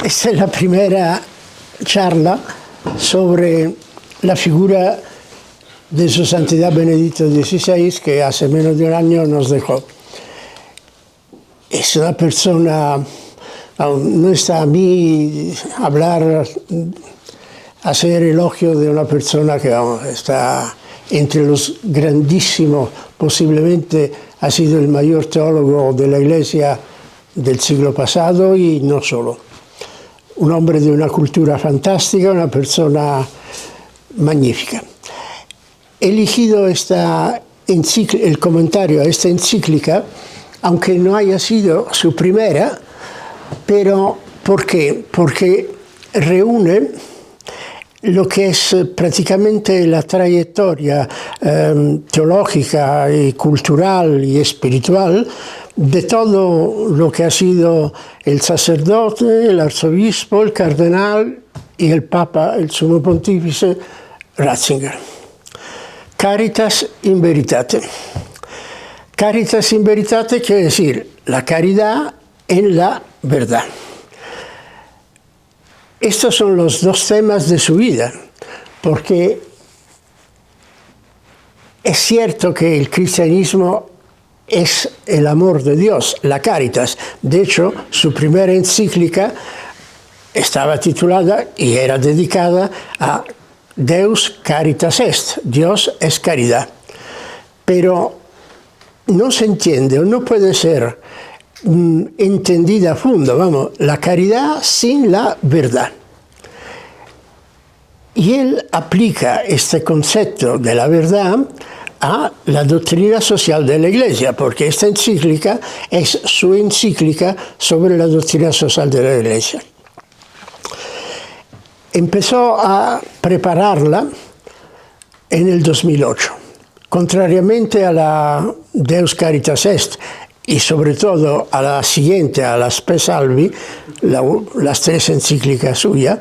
Esta es la primera charla sobre la figura de Su Santidad Benedicto XVI, que hace menos de un año nos dejó. Es una persona, no está a mí hablar, hacer elogio de una persona que está entre los grandísimos, posiblemente ha sido el mayor teólogo de la Iglesia del siglo pasado y no solo. Un hombre de una cultura fantástica, una persona magnífica. He elegido el comentario a esta encíclica, aunque no haya sido su primera, pero ¿por qué? Porque reúne lo que es prácticamente la trayectoria teológica y cultural y espiritual de todo lo que ha sido el sacerdote, el arzobispo, el cardenal y el papa, el sumo pontífice Ratzinger. Caritas in veritate. Caritas in veritate quiere decir la caridad en la verdad. Estos son los dos temas de su vida, porque es cierto que el cristianismo es el amor de Dios, la Caritas. De hecho, su primera encíclica estaba titulada y era dedicada a Deus Caritas Est, Dios es caridad. Pero no se entiende o no puede ser entendida a fondo, vamos, la caridad sin la verdad. Y él aplica este concepto de la verdad a la doctrina social de la Iglesia, porque esta encíclica es su encíclica sobre la doctrina social de la Iglesia. Empezó a prepararla en el 2008. Contrariamente a la Deus Caritas Est y sobre todo a la siguiente, a la Spe Salvi, las tres encíclicas suyas,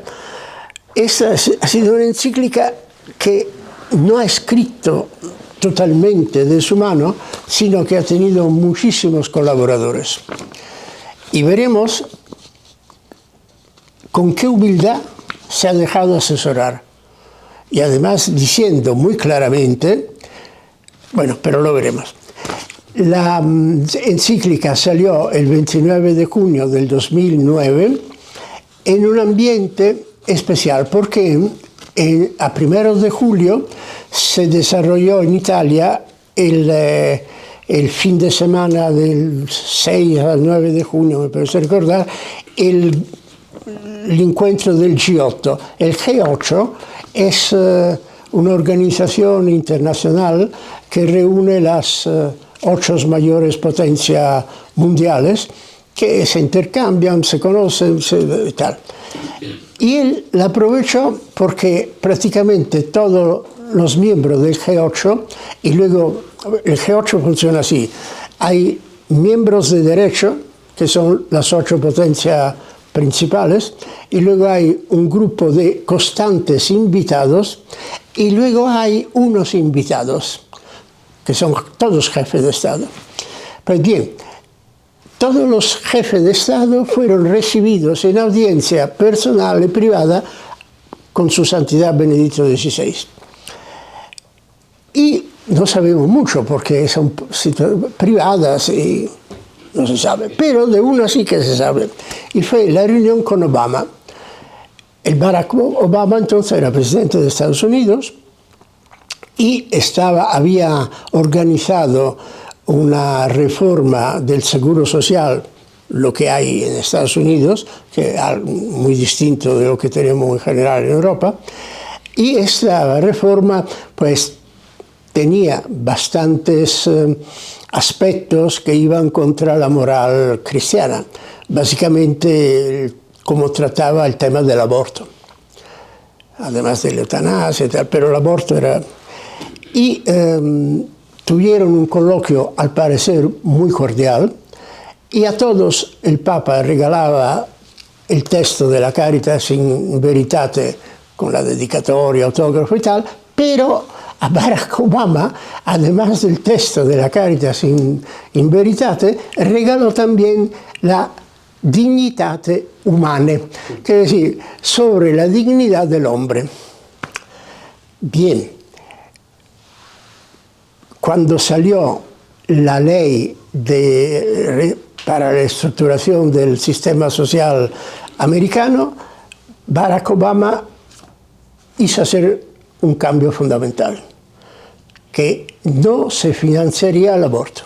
esta ha sido una encíclica que no ha escrito totalmente de su mano, sino que ha tenido muchísimos colaboradores. Y veremos con qué humildad se ha dejado asesorar. Y además diciendo muy claramente, bueno, pero lo veremos. La encíclica salió el 29 de junio del 2009 en un ambiente especial, porque a primeros de julio se desarrolló en Italia el fin de semana del 6 al 9 de junio, me parece recordar, el encuentro del G8. El G8 es una organización internacional que reúne las 8 mayores potencias mundiales que se intercambian, se conocen y tal. Y él la aprovechó porque prácticamente todos los miembros del G8, y luego el G8 funciona así, hay miembros de derecho, que son las 8 potencias principales, y luego hay un grupo de constantes invitados, y luego hay unos invitados, que son todos jefes de Estado. Pues bien, todos los jefes de Estado fueron recibidos en audiencia personal y privada con Su Santidad Benedicto XVI. Y no sabemos mucho porque son privadas y no se sabe, pero de una sí que se sabe. Y fue la reunión con Obama. El Barack Obama entonces era presidente de Estados Unidos y había organizado una reforma del seguro social, lo que hay en Estados Unidos, que es muy distinto de lo que tenemos en general en Europa, y esta reforma pues tenía bastantes aspectos que iban contra la moral cristiana, básicamente como trataba el tema del aborto, además de la eutanasia y tal, pero el aborto era... Y tuvieron un coloquio, al parecer, muy cordial, y a todos el Papa regalaba el texto de la Caritas in Veritate, con la dedicatoria, autógrafo y tal, pero a Barack Obama, además del texto de la Caritas in Veritate, regaló también la dignitate humane, quiere decir, sobre la dignidad del hombre. Bien, cuando salió la ley para la estructuración del sistema social americano, Barack Obama hizo hacer un cambio fundamental, que no se financiaría el aborto.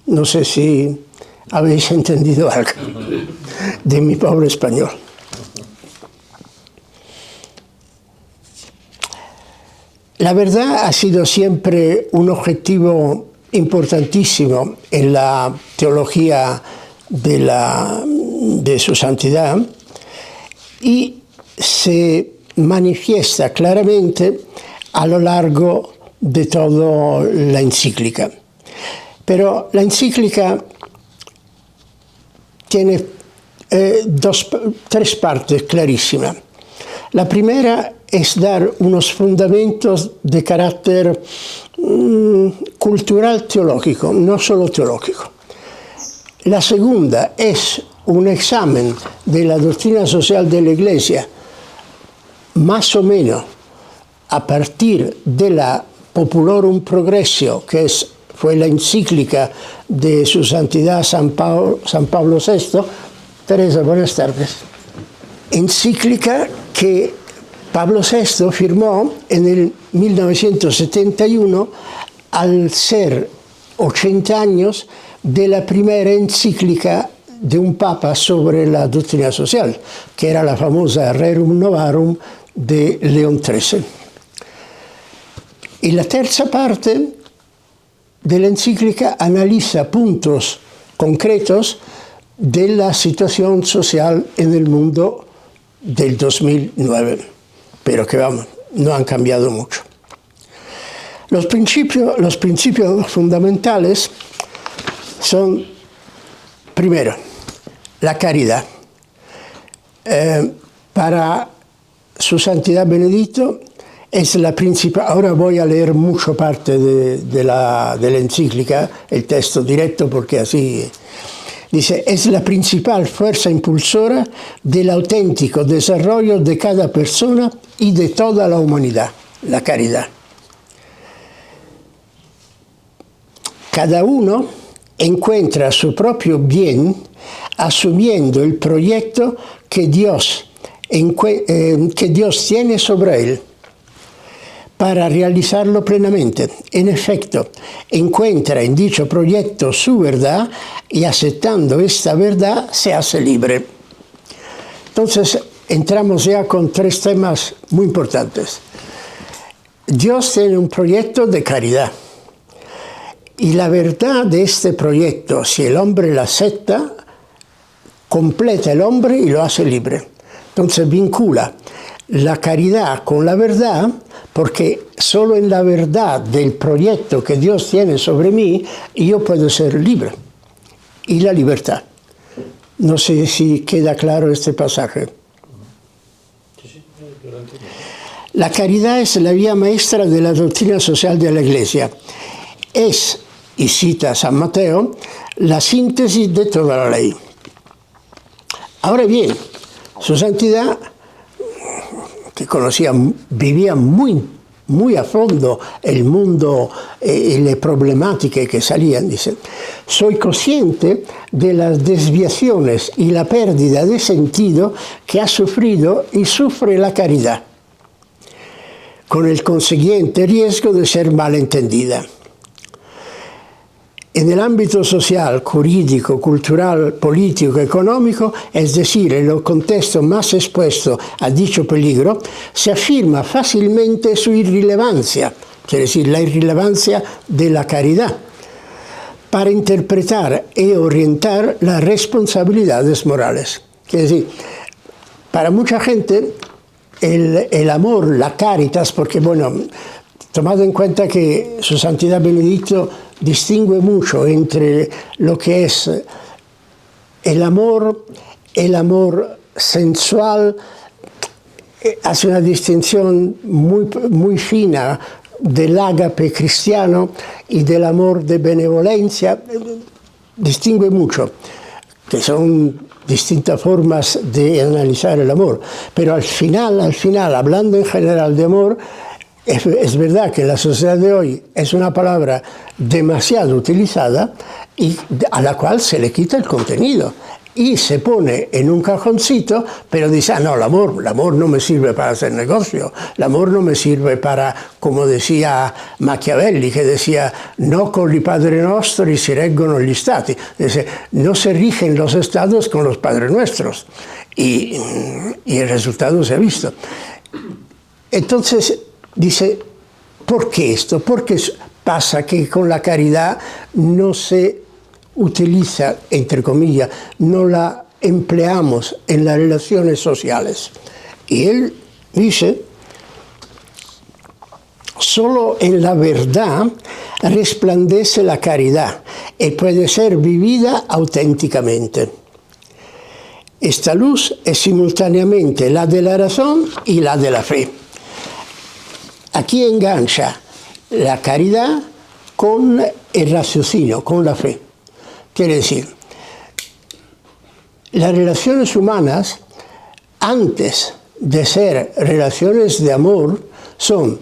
No sé si habéis entendido algo de mi pobre español. La verdad ha sido siempre un objetivo importantísimo en la teología de su santidad y se manifiesta claramente a lo largo de toda la encíclica. Pero la encíclica tiene tres partes clarísimas. La primera es dar unos fundamentos de carácter cultural teológico, no solo teológico. La segunda es un examen de la doctrina social de la Iglesia, más o menos a partir de la Populorum Progressio, que fue la encíclica de su santidad San Pablo VI. Teresa, buenas tardes. Encíclica que Pablo VI firmó en el 1971 al ser 80 años de la primera encíclica de un papa sobre la doctrina social, que era la famosa Rerum Novarum de León XIII. Y la terza parte de la encíclica analiza puntos concretos de la situación social en el mundo del 2009, pero que vamos, no han cambiado mucho. Los principios fundamentales son, primero, la caridad. Para su santidad Benedicto es la principal. Ahora voy a leer mucho parte de la encíclica, el texto directo, porque así dice: es la principal fuerza impulsora del auténtico desarrollo de cada persona y de toda la humanidad, la caridad. Cada uno encuentra su propio bien asumiendo el proyecto que Dios tiene sobre él para realizarlo plenamente. En efecto, encuentra en dicho proyecto su verdad y aceptando esta verdad se hace libre. Entonces, entramos ya con tres temas muy importantes. Dios tiene un proyecto de caridad. Y la verdad de este proyecto, si el hombre la acepta, completa el hombre y lo hace libre. Entonces vincula la caridad con la verdad, porque solo en la verdad del proyecto que Dios tiene sobre mí, yo puedo ser libre. Y la libertad. No sé si queda claro este pasaje. La caridad es la vía maestra de la doctrina social de la Iglesia. Es, y cita San Mateo, la síntesis de toda la ley. Ahora bien, su santidad, que vivía muy a fondo el mundo y las problemáticas que salían, dice: soy consciente de las desviaciones y la pérdida de sentido que ha sufrido y sufre la caridad, con el consiguiente riesgo de ser malentendida. En el ámbito social, jurídico, cultural, político, económico, es decir, en el contexto más expuesto a dicho peligro, se afirma fácilmente su irrelevancia, quiere decir, la irrelevancia de la caridad, para interpretar y orientar las responsabilidades morales. Quiere decir, para mucha gente, el amor, la caritas, porque, bueno, tomad en cuenta que su santidad Benedicto distingue mucho entre lo que es el amor sensual, hace una distinción muy fina del ágape cristiano y del amor de benevolencia. distingue mucho, que son distintas formas de analizar el amor, pero al final, hablando en general de amor, es verdad que en la sociedad de hoy es una palabra demasiado utilizada y a la cual se le quita el contenido y se pone en un cajoncito, pero dice, no, el amor no me sirve para hacer negocio, el amor no me sirve para, como decía Machiavelli, que decía, no con i padri nostri si reggono gli stati, dice, no se rigen los estados con los padres nuestros, y el resultado se ha visto. Entonces, dice, ¿por qué esto? ¿Por qué pasa que con la caridad no se utiliza, entre comillas, no la empleamos en las relaciones sociales? Y él dice, solo en la verdad resplandece la caridad y puede ser vivida auténticamente. Esta luz es simultáneamente la de la razón y la de la fe. Aquí engancha la caridad con el raciocinio, con la fe. Quiere decir, las relaciones humanas, antes de ser relaciones de amor, son,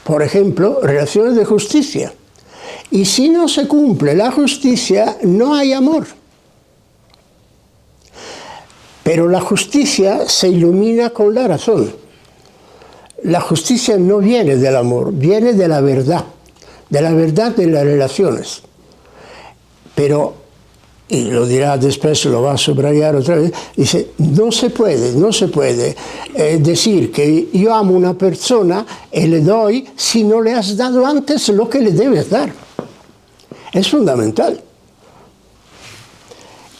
por ejemplo, relaciones de justicia. Y si no se cumple la justicia, no hay amor. Pero la justicia se ilumina con la razón. La justicia no viene del amor, viene de la verdad de las relaciones. Pero, y lo dirá después, lo va a subrayar otra vez, dice, no se puede decir que yo amo a una persona y le doy si no le has dado antes lo que le debes dar. Es fundamental.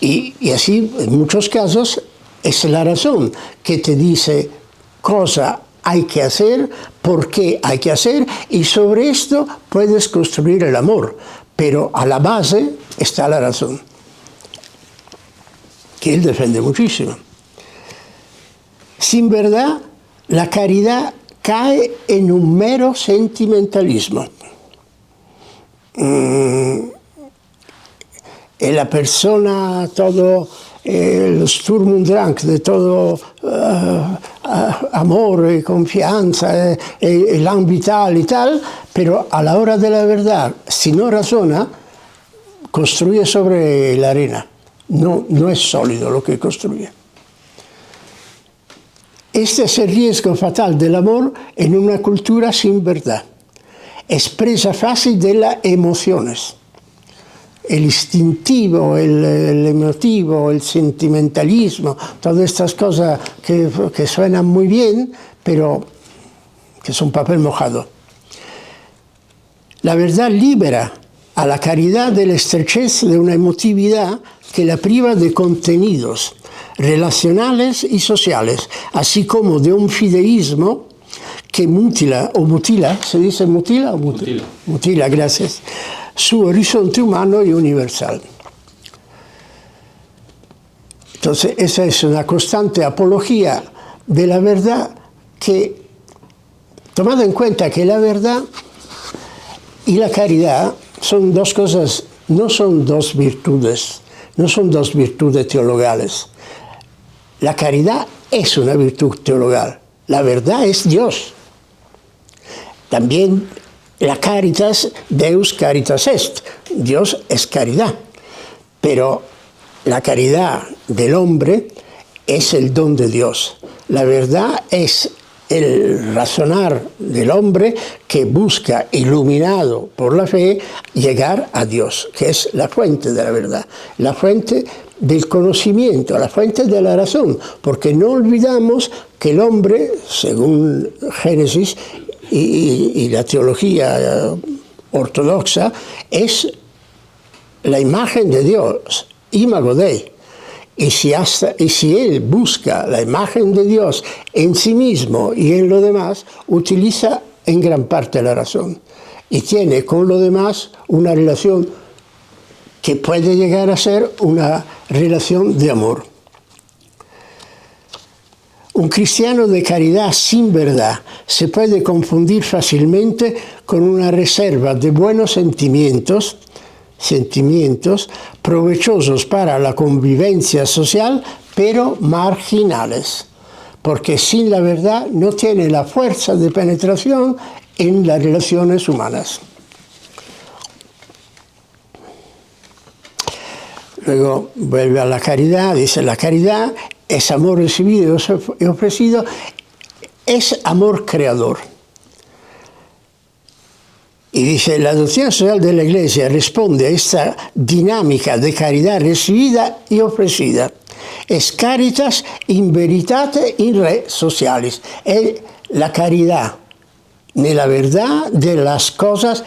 Y así, en muchos casos, es la razón que te dice cosa hay que hacer, por qué hay que hacer, y sobre esto puedes construir el amor. Pero a la base está la razón, que él defiende muchísimo. Sin verdad, la caridad cae en un mero sentimentalismo. Y la persona, todo el Sturm und Drang de todo amor y confianza, elan vital y tal, pero a la hora de la verdad, si no razona, construye sobre la arena. No es sólido lo que construye. Este es el riesgo fatal del amor en una cultura sin verdad. Es presa fácil de las emociones. El instintivo, el emotivo, el sentimentalismo, todas estas cosas que suenan muy bien, pero que son papel mojado. La verdad libera a la caridad de la estrechez de una emotividad que la priva de contenidos relacionales y sociales, así como de un fideísmo que mutila, ¿se dice mutila o mutila? Mutila, gracias, su horizonte humano y universal. Entonces, esa es una constante apología de la verdad que, tomando en cuenta que la verdad y la caridad son dos cosas, no son dos virtudes teologales. La caridad es una virtud teologal, la verdad es Dios. También la caritas, Deus caritas est, Dios es caridad, pero la caridad del hombre es el don de Dios. La verdad es el razonar del hombre que busca, iluminado por la fe, llegar a Dios, que es la fuente de la verdad, la fuente del conocimiento, la fuente de la razón, porque no olvidamos que el hombre, según Génesis y la teología ortodoxa, es la imagen de Dios, imago Dei. Y si él busca la imagen de Dios en sí mismo y en lo demás, utiliza en gran parte la razón. Y tiene con lo demás una relación que puede llegar a ser una relación de amor. Un cristiano de caridad sin verdad se puede confundir fácilmente con una reserva de buenos sentimientos sentimientos provechosos para la convivencia social, pero marginales, porque sin la verdad no tiene la fuerza de penetración en las relaciones humanas. Luego vuelve a la caridad, dice: la caridad es amor recibido y ofrecido, es amor creador. Y dice: la doctrina social de la Iglesia responde a esta dinámica de caridad recibida y ofrecida. Es caritas in veritate in re socialis. Es la caridad de la verdad de las cosas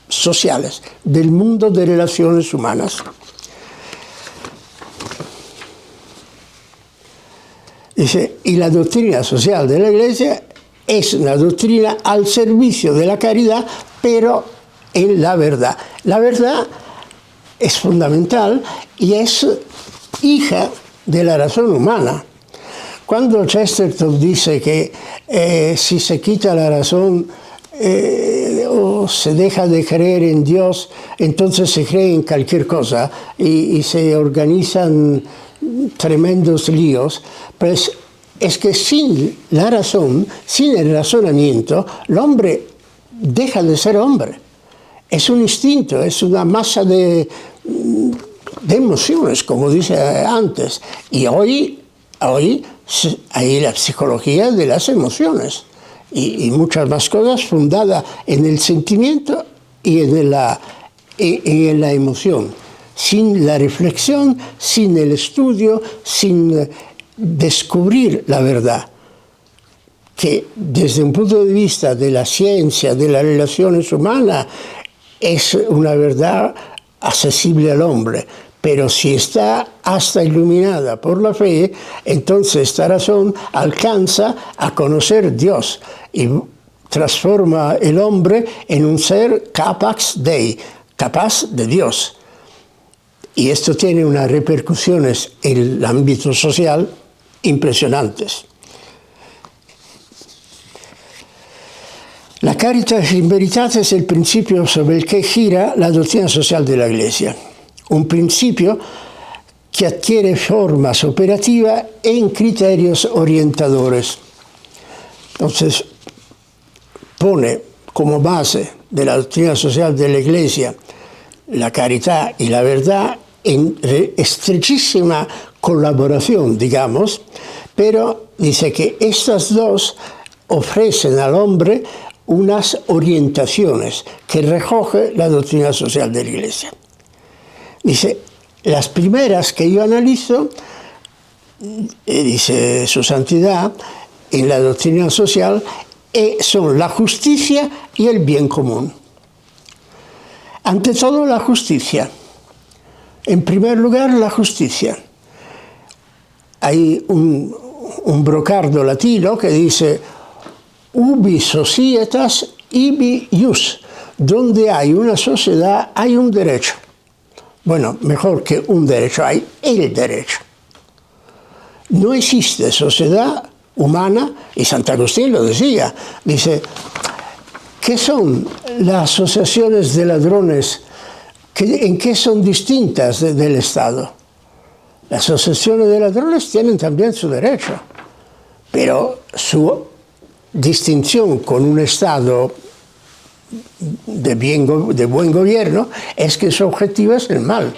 sociales, del mundo de relaciones humanas. Dice: y la doctrina social de la Iglesia es una doctrina al servicio de la caridad, pero en la verdad. La verdad es fundamental y es hija de la razón humana. Cuando Chesterton dice que si se quita la razón o se deja de creer en Dios, entonces se cree en cualquier cosa y se organizan tremendos líos, pues es que sin la razón, sin el razonamiento, el hombre deja de ser hombre. Es un instinto, es una masa de emociones, como dice antes. Y hoy hay la psicología de las emociones y muchas más cosas fundadas en el sentimiento y en la emoción. Sin la reflexión, sin el estudio, sin descubrir la verdad, que desde un punto de vista de la ciencia, de las relaciones humanas, es una verdad accesible al hombre. Pero si está hasta iluminada por la fe, entonces esta razón alcanza a conocer Dios y transforma el hombre en un ser capax Dei, capaz de Dios. Y esto tiene unas repercusiones en el ámbito social impresionantes. La caritas in veritate es el principio sobre el que gira la doctrina social de la Iglesia. Un principio que adquiere formas operativas en criterios orientadores. Entonces, pone como base de la doctrina social de la Iglesia la caridad y la verdad en estrechísima colaboración, digamos, pero dice que estas dos ofrecen al hombre unas orientaciones que recoge la doctrina social de la Iglesia. Dice: las primeras que yo analizo, dice su santidad, en la doctrina social, son la justicia y el bien común. Ante todo, la justicia. En primer lugar, la justicia. Hay un brocardo latino que dice: ubi societas ibi ius. Donde hay una sociedad, hay un derecho. Bueno, mejor que un derecho, hay el derecho. No existe sociedad humana, y Sant'Agustín lo decía, dice: ¿qué son las asociaciones de ladrones? ¿En qué son distintas del Estado? Las asociaciones de ladrones tienen también su derecho, pero su distinción con un Estado de buen gobierno es que su objetivo es el mal.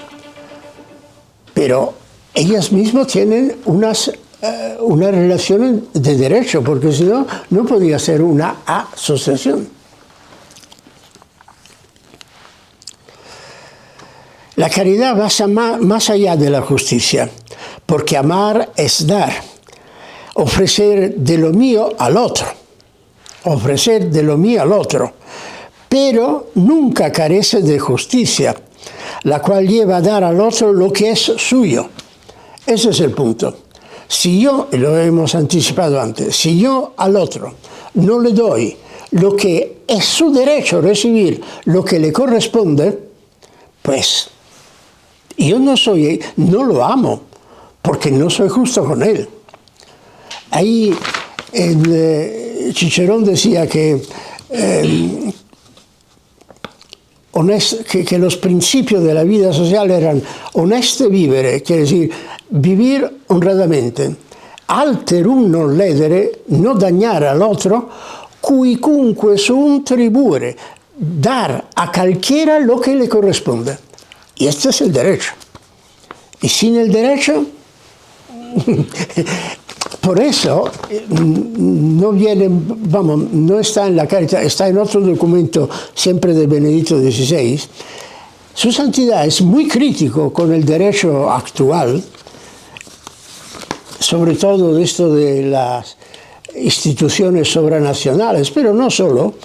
Pero ellas mismas tienen una relación de derecho, porque si no, no podría ser una asociación. La caridad va más allá de la justicia, porque amar es dar, ofrecer de lo mío al otro, pero nunca carece de justicia, la cual lleva a dar al otro lo que es suyo. Ese es el punto. Si yo, y lo hemos anticipado antes, si yo al otro no le doy lo que es su derecho recibir, lo que le corresponde, pues yo no lo amo, porque no soy justo con él. Ahí Cicerón decía que que los principios de la vida social eran honesto vivere, quiere decir, vivir honradamente, alterum non ledere, no dañar al otro, cuicunque sunt tribuere, dar a cualquiera lo que le corresponde. Y este es el derecho. Y sin el derecho, por eso no viene, vamos, no está en la Carta, está en otro documento siempre de Benedicto XVI. Su Santidad es muy crítico con el derecho actual, sobre todo de esto de las instituciones supranacionales, pero no solo,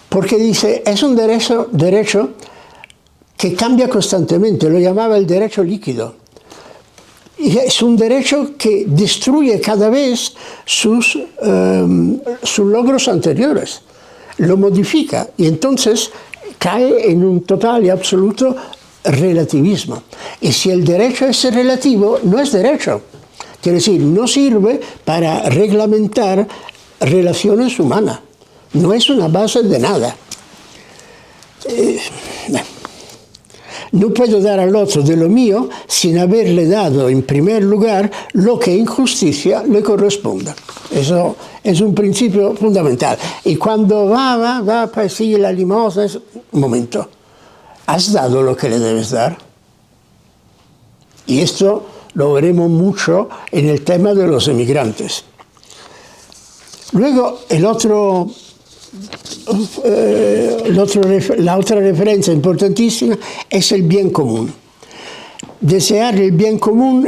porque dice, es un derecho que cambia constantemente, lo llamaba el derecho líquido. Y es un derecho que destruye cada vez sus logros anteriores, lo modifica y entonces cae en un total y absoluto relativismo. Y si el derecho es relativo, no es derecho. Quiere decir, no sirve para reglamentar relaciones humanas. No es una base de nada. No puedo dar al otro de lo mío sin haberle dado en primer lugar lo que en justicia le corresponda. Eso es un principio fundamental. Y cuando va a perseguir la limosna, un momento, ¿has dado lo que le debes dar? Y esto lo veremos mucho en el tema de los emigrantes. Luego, la otra referencia importantísima es el bien común. Desear el bien común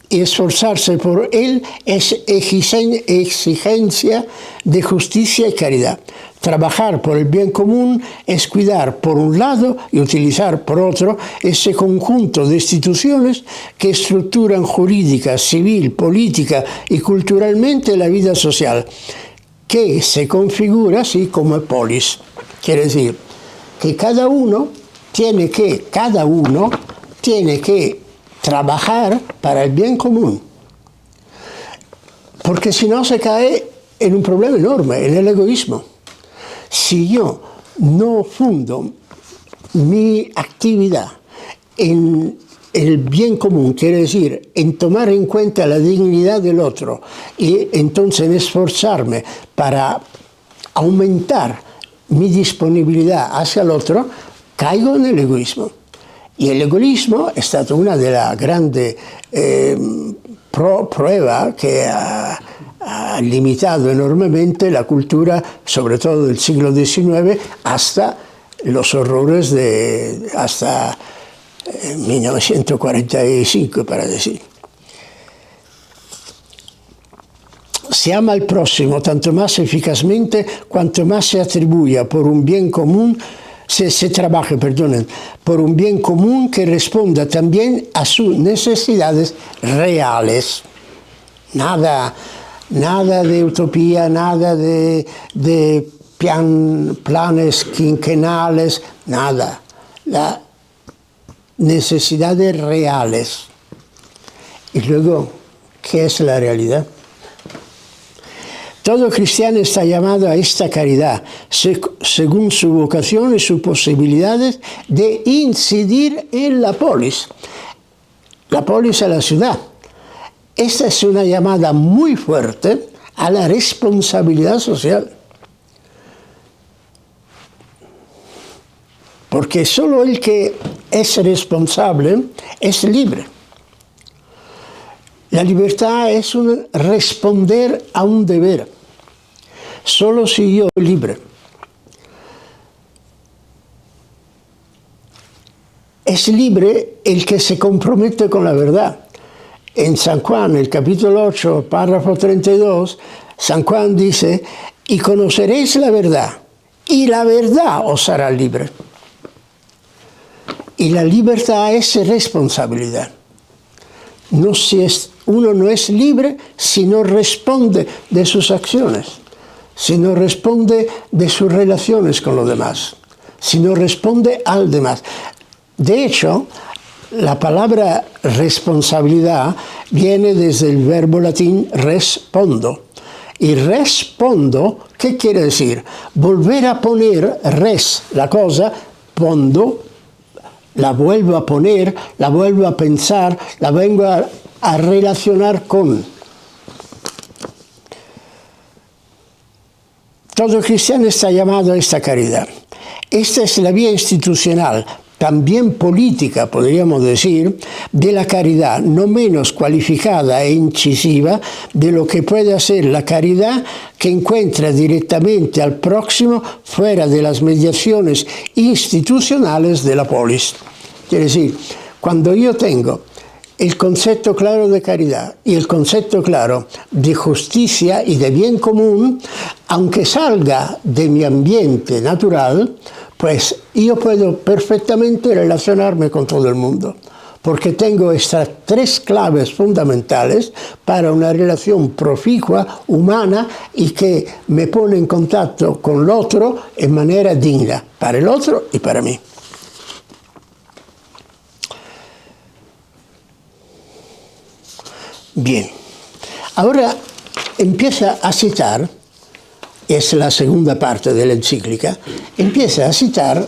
y esforzarse por él es exigencia de justicia y caridad. Trabajar por el bien común es cuidar por un lado y utilizar por otro ese conjunto de instituciones que estructuran jurídica, civil, política y culturalmente la vida social, que se configura así como polis. Quiere decir que cada uno tiene que trabajar para el bien común, porque si no se cae en un problema enorme, en el egoísmo. Si yo no fundo mi actividad en el bien común, quiere decir, en tomar en cuenta la dignidad del otro y entonces en esforzarme para aumentar mi disponibilidad hacia el otro, caigo en el egoísmo. Y el egoísmo è stata una delle grandi pruebas que ha limitado enormemente la cultura, sobre todo del siglo XIX, hasta los horrores hasta 1945, para decir. Se ama al próximo tanto más eficazmente cuanto más se atribuya por un bien común, se trabaje, perdonen, por un bien común que responda también a sus necesidades reales. Nada de utopía, nada de planes quinquenales, nada. Las necesidades reales. Y luego, ¿qué es la realidad? Todo cristiano está llamado a esta caridad, según su vocación y sus posibilidades de incidir en la polis. La polis es la ciudad. Esta es una llamada muy fuerte a la responsabilidad social. Porque solo el que es responsable es libre. La libertad es responder a un deber. Solo si yo soy libre. Es libre el que se compromete con la verdad. En San Juan, el capítulo 8, párrafo 32, San Juan dice, y conoceréis la verdad, y la verdad os hará libre. Y la libertad es responsabilidad. Uno no es libre si no responde de sus acciones, si no responde de sus relaciones con los demás, si no responde al demás. De hecho, la palabra responsabilidad viene desde el verbo latín respondo. Y respondo, ¿qué quiere decir? Volver a poner la cosa, respondo, la vuelvo a poner, la vuelvo a pensar, la vengo a relacionar con. Todo cristiano está llamado a esta caridad. Esta es la vía institucional, también política, podríamos decir, de la caridad, no menos cualificada e incisiva de lo que puede hacer la caridad que encuentra directamente al próximo fuera de las mediaciones institucionales de la polis. Quiere decir, cuando yo tengo el concepto claro de caridad y el concepto claro de justicia y de bien común, aunque salga de mi ambiente natural, pues yo puedo perfectamente relacionarme con todo el mundo, porque tengo estas tres claves fundamentales para una relación proficua, humana, y que me pone en contacto con el otro en manera digna, para el otro y para mí. Bien, ahora empieza a citar, es la segunda parte de la encíclica, empieza a citar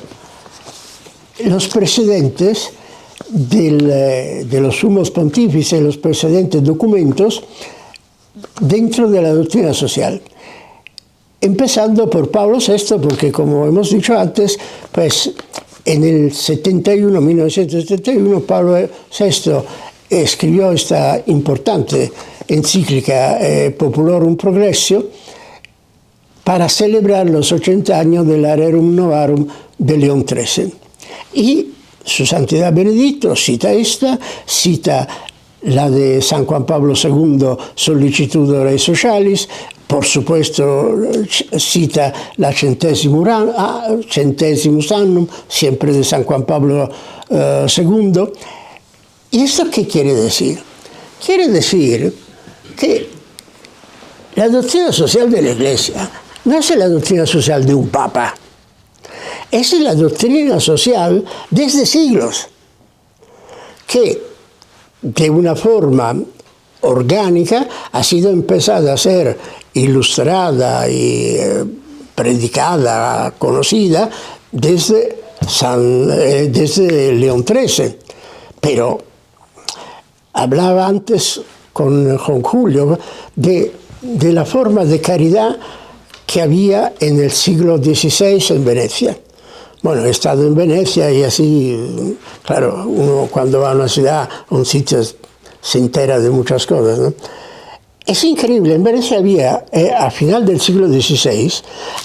los precedentes de los sumos pontífices, los precedentes documentos dentro de la doctrina social. Empezando por Pablo VI, porque como hemos dicho antes, pues en el 1971, Pablo VI escribió esta importante encíclica Populorum Progressio para celebrar los 80 años del Rerum Novarum de León XIII. Y su Santidad Benedicto cita esta, cita la de San Juan Pablo II, Sollicitudo Rei Socialis, por supuesto cita la Centesimus Annum, siempre de San Juan Pablo II. ¿Y esto qué quiere decir? Quiere decir que la doctrina social de la Iglesia no es la doctrina social de un papa, es la doctrina social desde siglos, que de una forma orgánica ha sido empezada a ser ilustrada y predicada, conocida desde León XIII. Pero hablaba antes con Julio de la forma de caridad que había en el siglo XVI en Venecia. Bueno, he estado en Venecia y así, claro, uno cuando va a una ciudad, a un sitio, se entera de muchas cosas, ¿no? Es increíble, en Venecia había, a final del siglo XVI,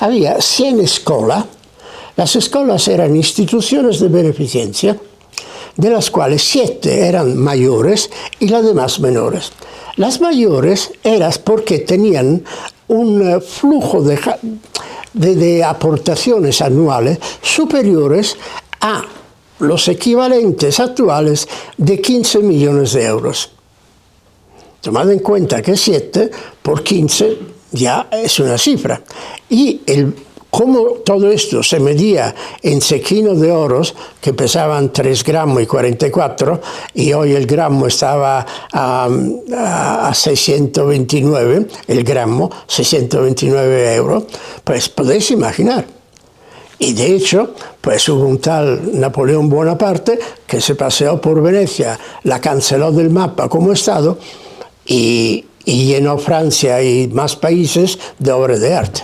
había 100 escuelas. Las escuelas eran instituciones de beneficencia, de las cuales 7 eran mayores y las demás menores. Las mayores eran porque tenían un flujo de aportaciones anuales superiores a los equivalentes actuales de 15 millones de euros. Tomad en cuenta que 7 por 15 ya es una cifra. Y cómo todo esto se medía en sequinos de oros que pesaban 3 gramos y 44, y hoy el gramo estaba a 629, el gramo, 629 euros, pues podéis imaginar. Y de hecho, pues hubo un tal Napoleón Bonaparte que se paseó por Venecia, la canceló del mapa como estado y llenó Francia y más países de obras de arte.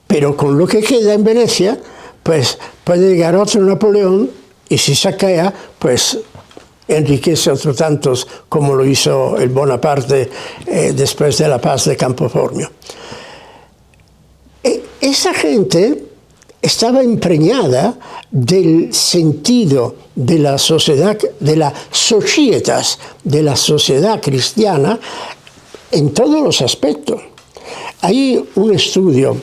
Pero con lo que queda en Venecia, pues puede llegar otro Napoleón y si saquea, pues enriquece a otros tantos como lo hizo el Bonaparte después de la paz de Campo Formio. Esa gente estaba impregnada del sentido de la sociedad, de la societas, de la sociedad cristiana en todos los aspectos. Hay un estudio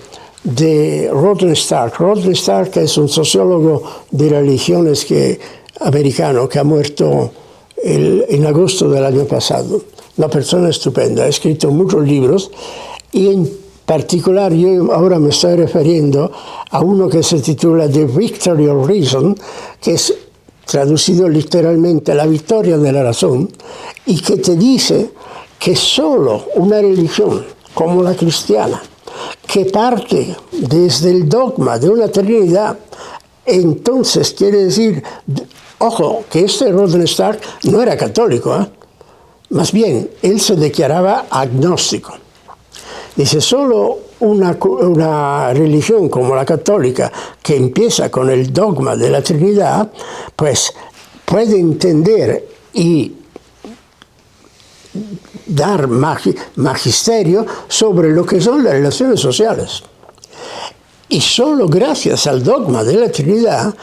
de Rodney Stark. Rodney Stark es un sociólogo de religiones americano que ha muerto en agosto del año pasado. Una persona estupenda, ha escrito muchos libros y en particular yo ahora me estoy refiriendo a uno que se titula The Victory of Reason, que es traducido literalmente La victoria de la razón, y que te dice que solo una religión como la cristiana, que parte desde el dogma de una Trinidad Entonces quiere decir, ojo, que este Rosenstock no era católico, ¿eh? Más bien, él se declaraba agnóstico. Dice, solo una religión como la católica, que empieza con el dogma de la Trinidad, pues puede entender y dar magisterio sobre lo que son las relaciones sociales. Y solo gracias al dogma de la Trinidad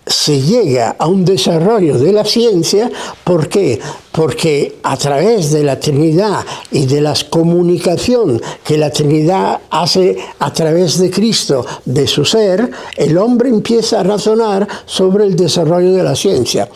se llega a un desarrollo de la ciencia. ¿Por qué? Porque a través de la Trinidad y de la comunicación que la Trinidad hace a través de Cristo, de su ser, el hombre empieza a razonar sobre el desarrollo de la ciencia.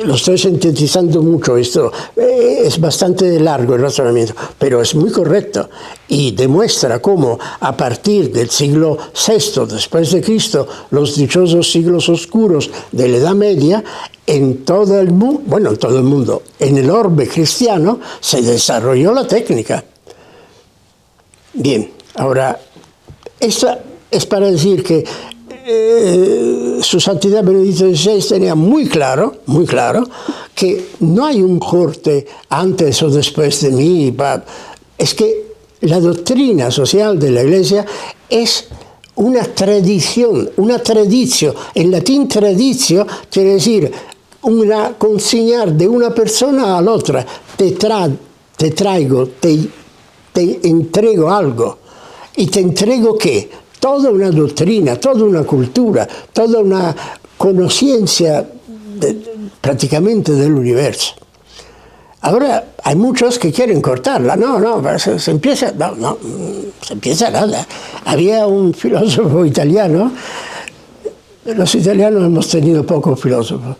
Lo estoy sintetizando mucho, esto es bastante largo el razonamiento, pero es muy correcto y demuestra cómo a partir del siglo VI después de Cristo, los dichosos siglos oscuros de la Edad Media, en todo el mundo, bueno, en todo el mundo, en el orbe cristiano, se desarrolló la técnica. Bien, ahora, esta es para decir que Su Santidad Benedicto XVI tenía muy claro que no hay un corte antes o después de mí. Es que la doctrina social de la Iglesia es una tradición, en latín traditio quiere decir una consignar de una persona a la otra. Te traigo, te entrego algo. ¿Y te entrego qué? Toda una doctrina, toda una cultura, toda una conciencia prácticamente del universo. Ahora hay muchos que quieren cortarla. Se empieza nada. Había un filósofo italiano, los italianos hemos tenido pocos filósofos,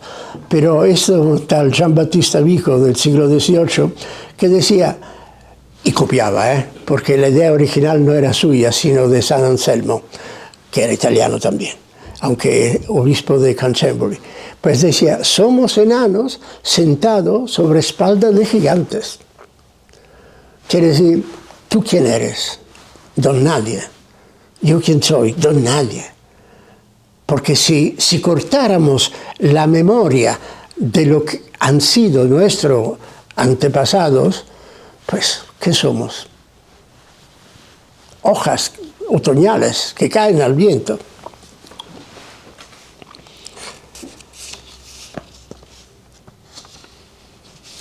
pero un tal Giambattista Vico del siglo XVIII que decía, y copiaba, porque la idea original no era suya, sino de San Anselmo, que era italiano también, aunque obispo de Canterbury. Pues decía, somos enanos sentados sobre espaldas de gigantes. Quiere decir, ¿tú quién eres? Don nadie. ¿Yo quién soy? Don nadie. Porque si cortáramos la memoria de lo que han sido nuestros antepasados, pues, ¿qué somos? Hojas otoñales que caen al viento.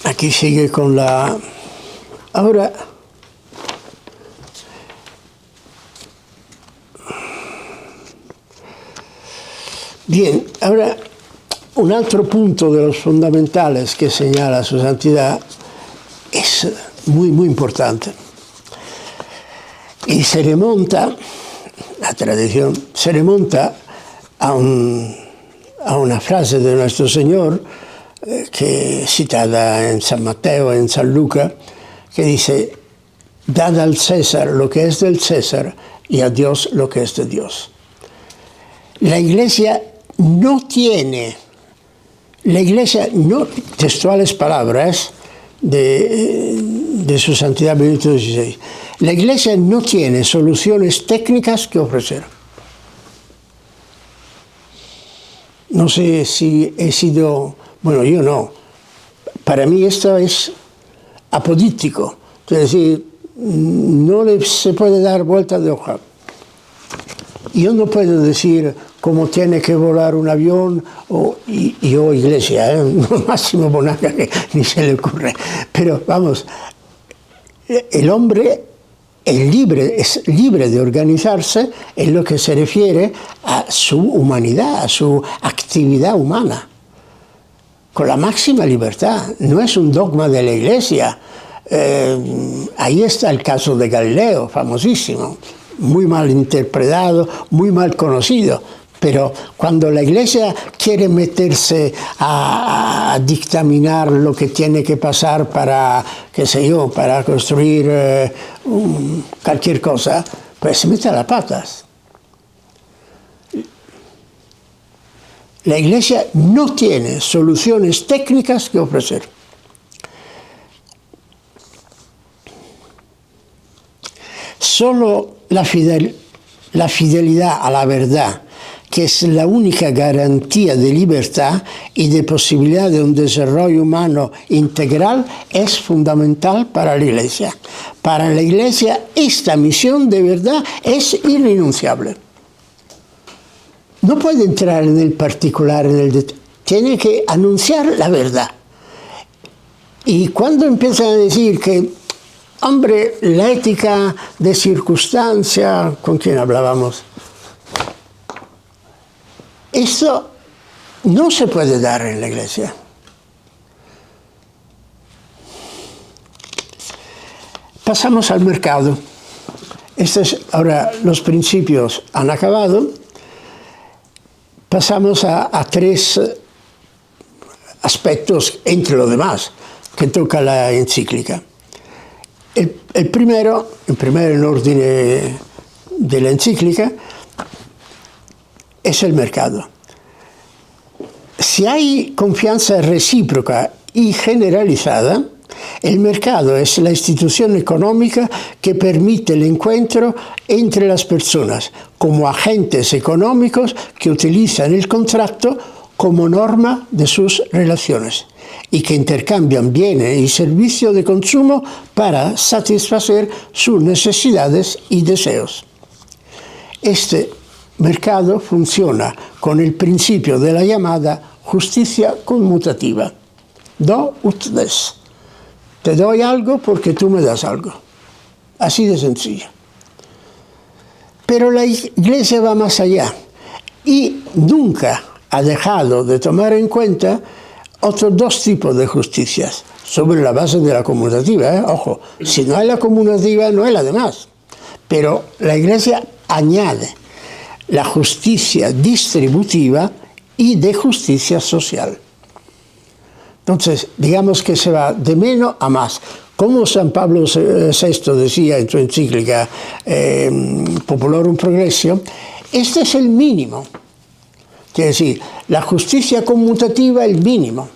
Aquí sigue con la... Ahora... Bien, ahora un altro punto de los fundamentales que señala Su Santidad es muy, muy importante. Y se remonta, la tradición, se remonta a una frase de nuestro Señor, que citada en San Mateo, en San Lucas, que dice, dad al César lo que es del César y a Dios lo que es de Dios. La Iglesia no, textuales palabras de Su Santidad Benedicto XVI, la Iglesia no tiene soluciones técnicas que ofrecer. No sé si he sido... Bueno, yo no. Para mí esto es apodíctico. Es decir, no se puede dar vuelta de hoja. Yo no puedo decir cómo tiene que volar un avión y yo Iglesia, Máximo Bonaca, que ni se le ocurre. Pero vamos, el hombre es libre de organizarse en lo que se refiere a su humanidad, a su actividad humana, con la máxima libertad. No es un dogma de la Iglesia. Ahí está el caso de Galileo, famosísimo, muy mal interpretado, muy mal conocido. Pero cuando la Iglesia quiere meterse a dictaminar lo que tiene que pasar para, qué sé yo, para construir cualquier cosa, pues se mete a las patas. La Iglesia no tiene soluciones técnicas que ofrecer. Solo la fidelidad a la verdad que es la única garantía de libertad y de posibilidad de un desarrollo humano integral, es fundamental para la Iglesia. Para la Iglesia esta misión de verdad es irrenunciable. No puede entrar en el particular, en el detalle. Tiene que anunciar la verdad. Y cuando empiezan a decir que, hombre, la ética de circunstancia, ¿con quién hablábamos? Esto no se puede dar en la Iglesia. Pasamos al mercado. Ahora los principios han acabado. Pasamos a tres aspectos, entre los demás, que toca la encíclica. El primero en orden de la encíclica, es el mercado. Si hay confianza recíproca y generalizada, el mercado es la institución económica que permite el encuentro entre las personas como agentes económicos que utilizan el contrato como norma de sus relaciones y que intercambian bienes y servicios de consumo para satisfacer sus necesidades y deseos. Este mercado funciona con el principio de la llamada justicia conmutativa. Do ut des. Te doy algo porque tú me das algo. Así de sencillo. Pero la Iglesia va más allá y nunca ha dejado de tomar en cuenta otros dos tipos de justicias sobre la base de la conmutativa. Ojo, si no hay la conmutativa, no hay la demás. Pero la Iglesia añade la justicia distributiva y de justicia social. Entonces, digamos que se va de menos a más. Como San Pablo VI decía en su encíclica Populorum Progressio, este es el mínimo. Quiere decir, la justicia conmutativa es el mínimo.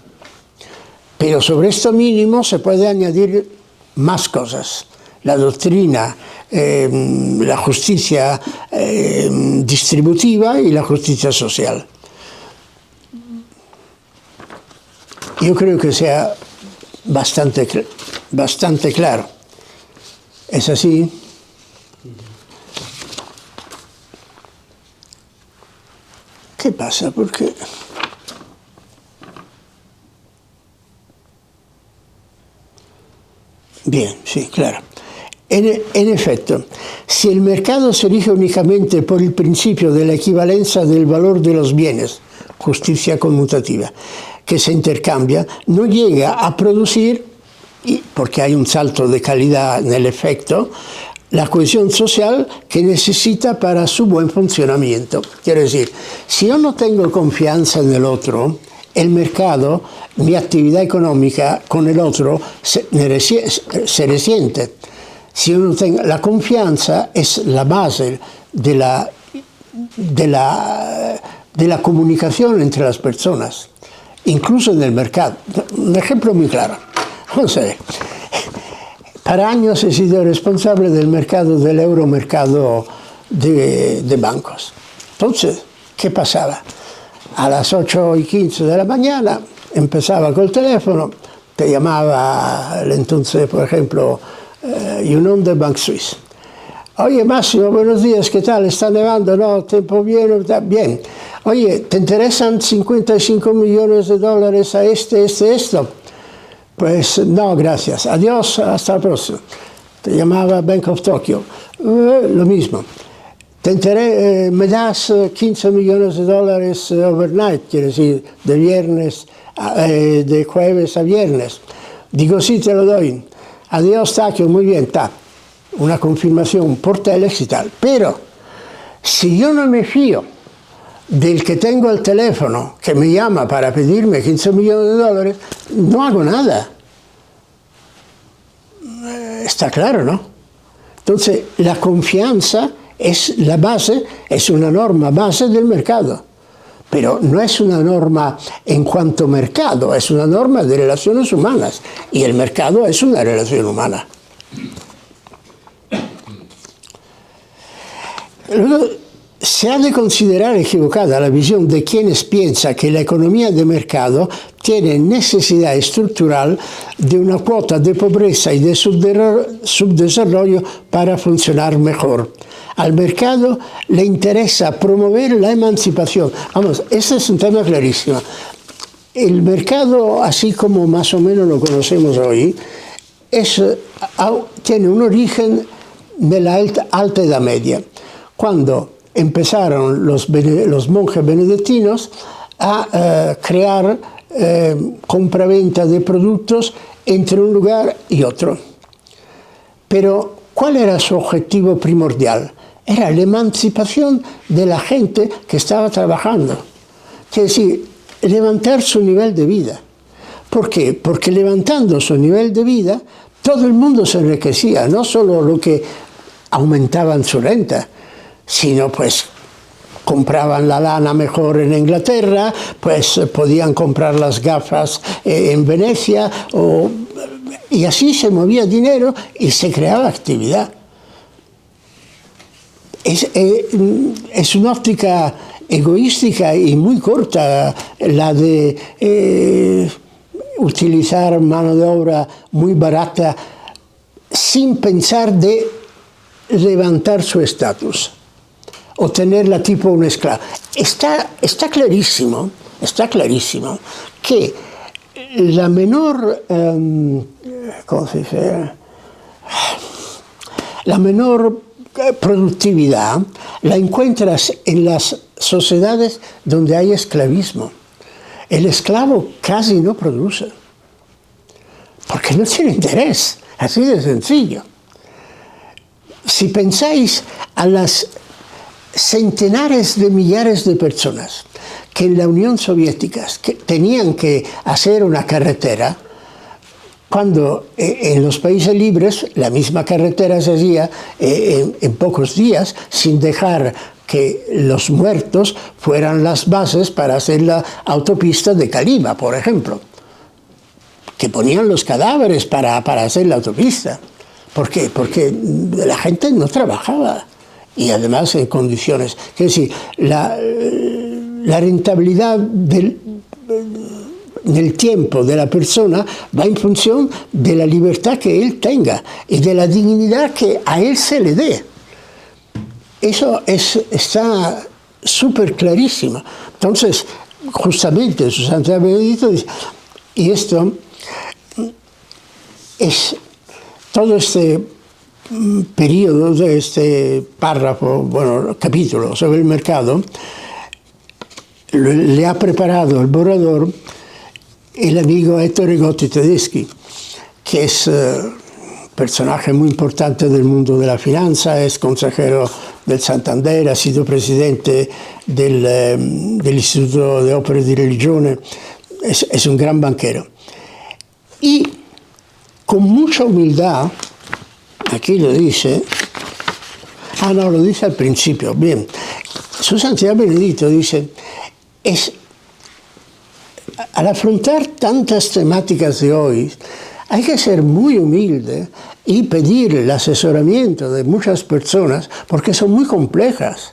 Pero sobre esto mínimo se puede añadir más cosas. La doctrina, la justicia distributiva y la justicia social. Yo creo que sea bastante claro. ¿Es así? ¿Qué pasa? Porque bien, sí, claro. En efecto, si el mercado se rige únicamente por el principio de la equivalencia del valor de los bienes, justicia conmutativa, que se intercambia, no llega a producir, porque hay un salto de calidad en el efecto, la cohesión social que necesita para su buen funcionamiento. Quiero decir, si yo no tengo confianza en el otro, el mercado, mi actividad económica con el otro se resiente. Si yo no tengo, la confianza es la base de la comunicación entre las personas, incluso en el mercado. Un ejemplo muy claro. Vamos a ver. Para años he sido responsable del mercado, del euromercado de bancos. Entonces, ¿qué pasaba? A las 8:15 de la mañana empezaba col teléfono, te llamaba entonces, por ejemplo, Unión de Bank Suisse. Oye, Máximo, buenos días, ¿qué tal? ¿Está nevando? No, tiempo bien, bien. Oye, ¿te interesan 55 millones de dólares a esto? Pues no, gracias. Adiós, hasta la próxima. Te llamaba Bank of Tokyo. Lo mismo. Me das 15 millones de dólares overnight, quiere decir, de jueves a viernes. Digo, sí, te lo doy. Adiós, Tokyo, muy bien, está. Una confirmación por telex y tal. Pero, si yo no me fío del que tengo el teléfono, que me llama para pedirme 15 millones de dólares, no hago nada. Está claro, ¿no? Entonces, la confianza es la base, es una norma base del mercado. Pero no es una norma en cuanto mercado, es una norma de relaciones humanas. Y el mercado es una relación humana. Luego, Se ha de considerar equivocada la visión de quienes piensan que la economía de mercado tiene necesidad estructural de una cuota de pobreza y de subdesarrollo para funcionar mejor. Al mercado le interesa promover la emancipación. Vamos, este es un tema clarísimo. El mercado, así como más o menos lo conocemos hoy, tiene un origen de la alta Edad Media, cuando empezaron los monjes benedictinos a crear compraventa de productos entre un lugar y otro. Pero, ¿cuál era su objetivo primordial? Era la emancipación de la gente que estaba trabajando. Es decir, levantar su nivel de vida. ¿Por qué? Porque levantando su nivel de vida, todo el mundo se enriquecía, no solo lo que aumentaban su renta, sino pues compraban la lana mejor en Inglaterra, pues podían comprar las gafas en Venecia, y así se movía dinero y se creaba actividad. Es una óptica egoística y muy corta la de utilizar mano de obra muy barata sin pensar de levantar su estatus o tenerla tipo un esclavo. Está clarísimo que la menor, ¿cómo se dice? La menor productividad la encuentras en las sociedades donde hay esclavismo. El esclavo casi no produce, porque no tiene interés, así de sencillo. Si pensáis a las centenares de millares de personas que en la Unión Soviética tenían que hacer una carretera, cuando en los países libres la misma carretera se hacía en pocos días, sin dejar que los muertos fueran las bases para hacer la autopista de Kalima, por ejemplo, que ponían los cadáveres para hacer la autopista. ¿Por qué? Porque la gente no trabajaba y además en condiciones. Es decir, la rentabilidad del tiempo de la persona va en función de la libertad que él tenga y de la dignidad que a él se le dé. Eso está súper clarísimo. Entonces, justamente su Santidad Benedicto dice, y esto es todo este periodo, de este párrafo, bueno, capítulo sobre el mercado, le ha preparado el borrador el amigo Ettore Gotti Tedeschi, que es personaje muy importante del mundo de la finanza, es consejero del Santander, ha sido presidente dell'Istituto de Opere di Religione, es un gran banquero. Y con mucha humildad, aquí lo dice, no, lo dice al principio, bien, su Santidad Benedicto dice, al afrontar tantas temáticas de hoy, hay que ser muy humilde y pedir el asesoramiento de muchas personas porque son muy complejas.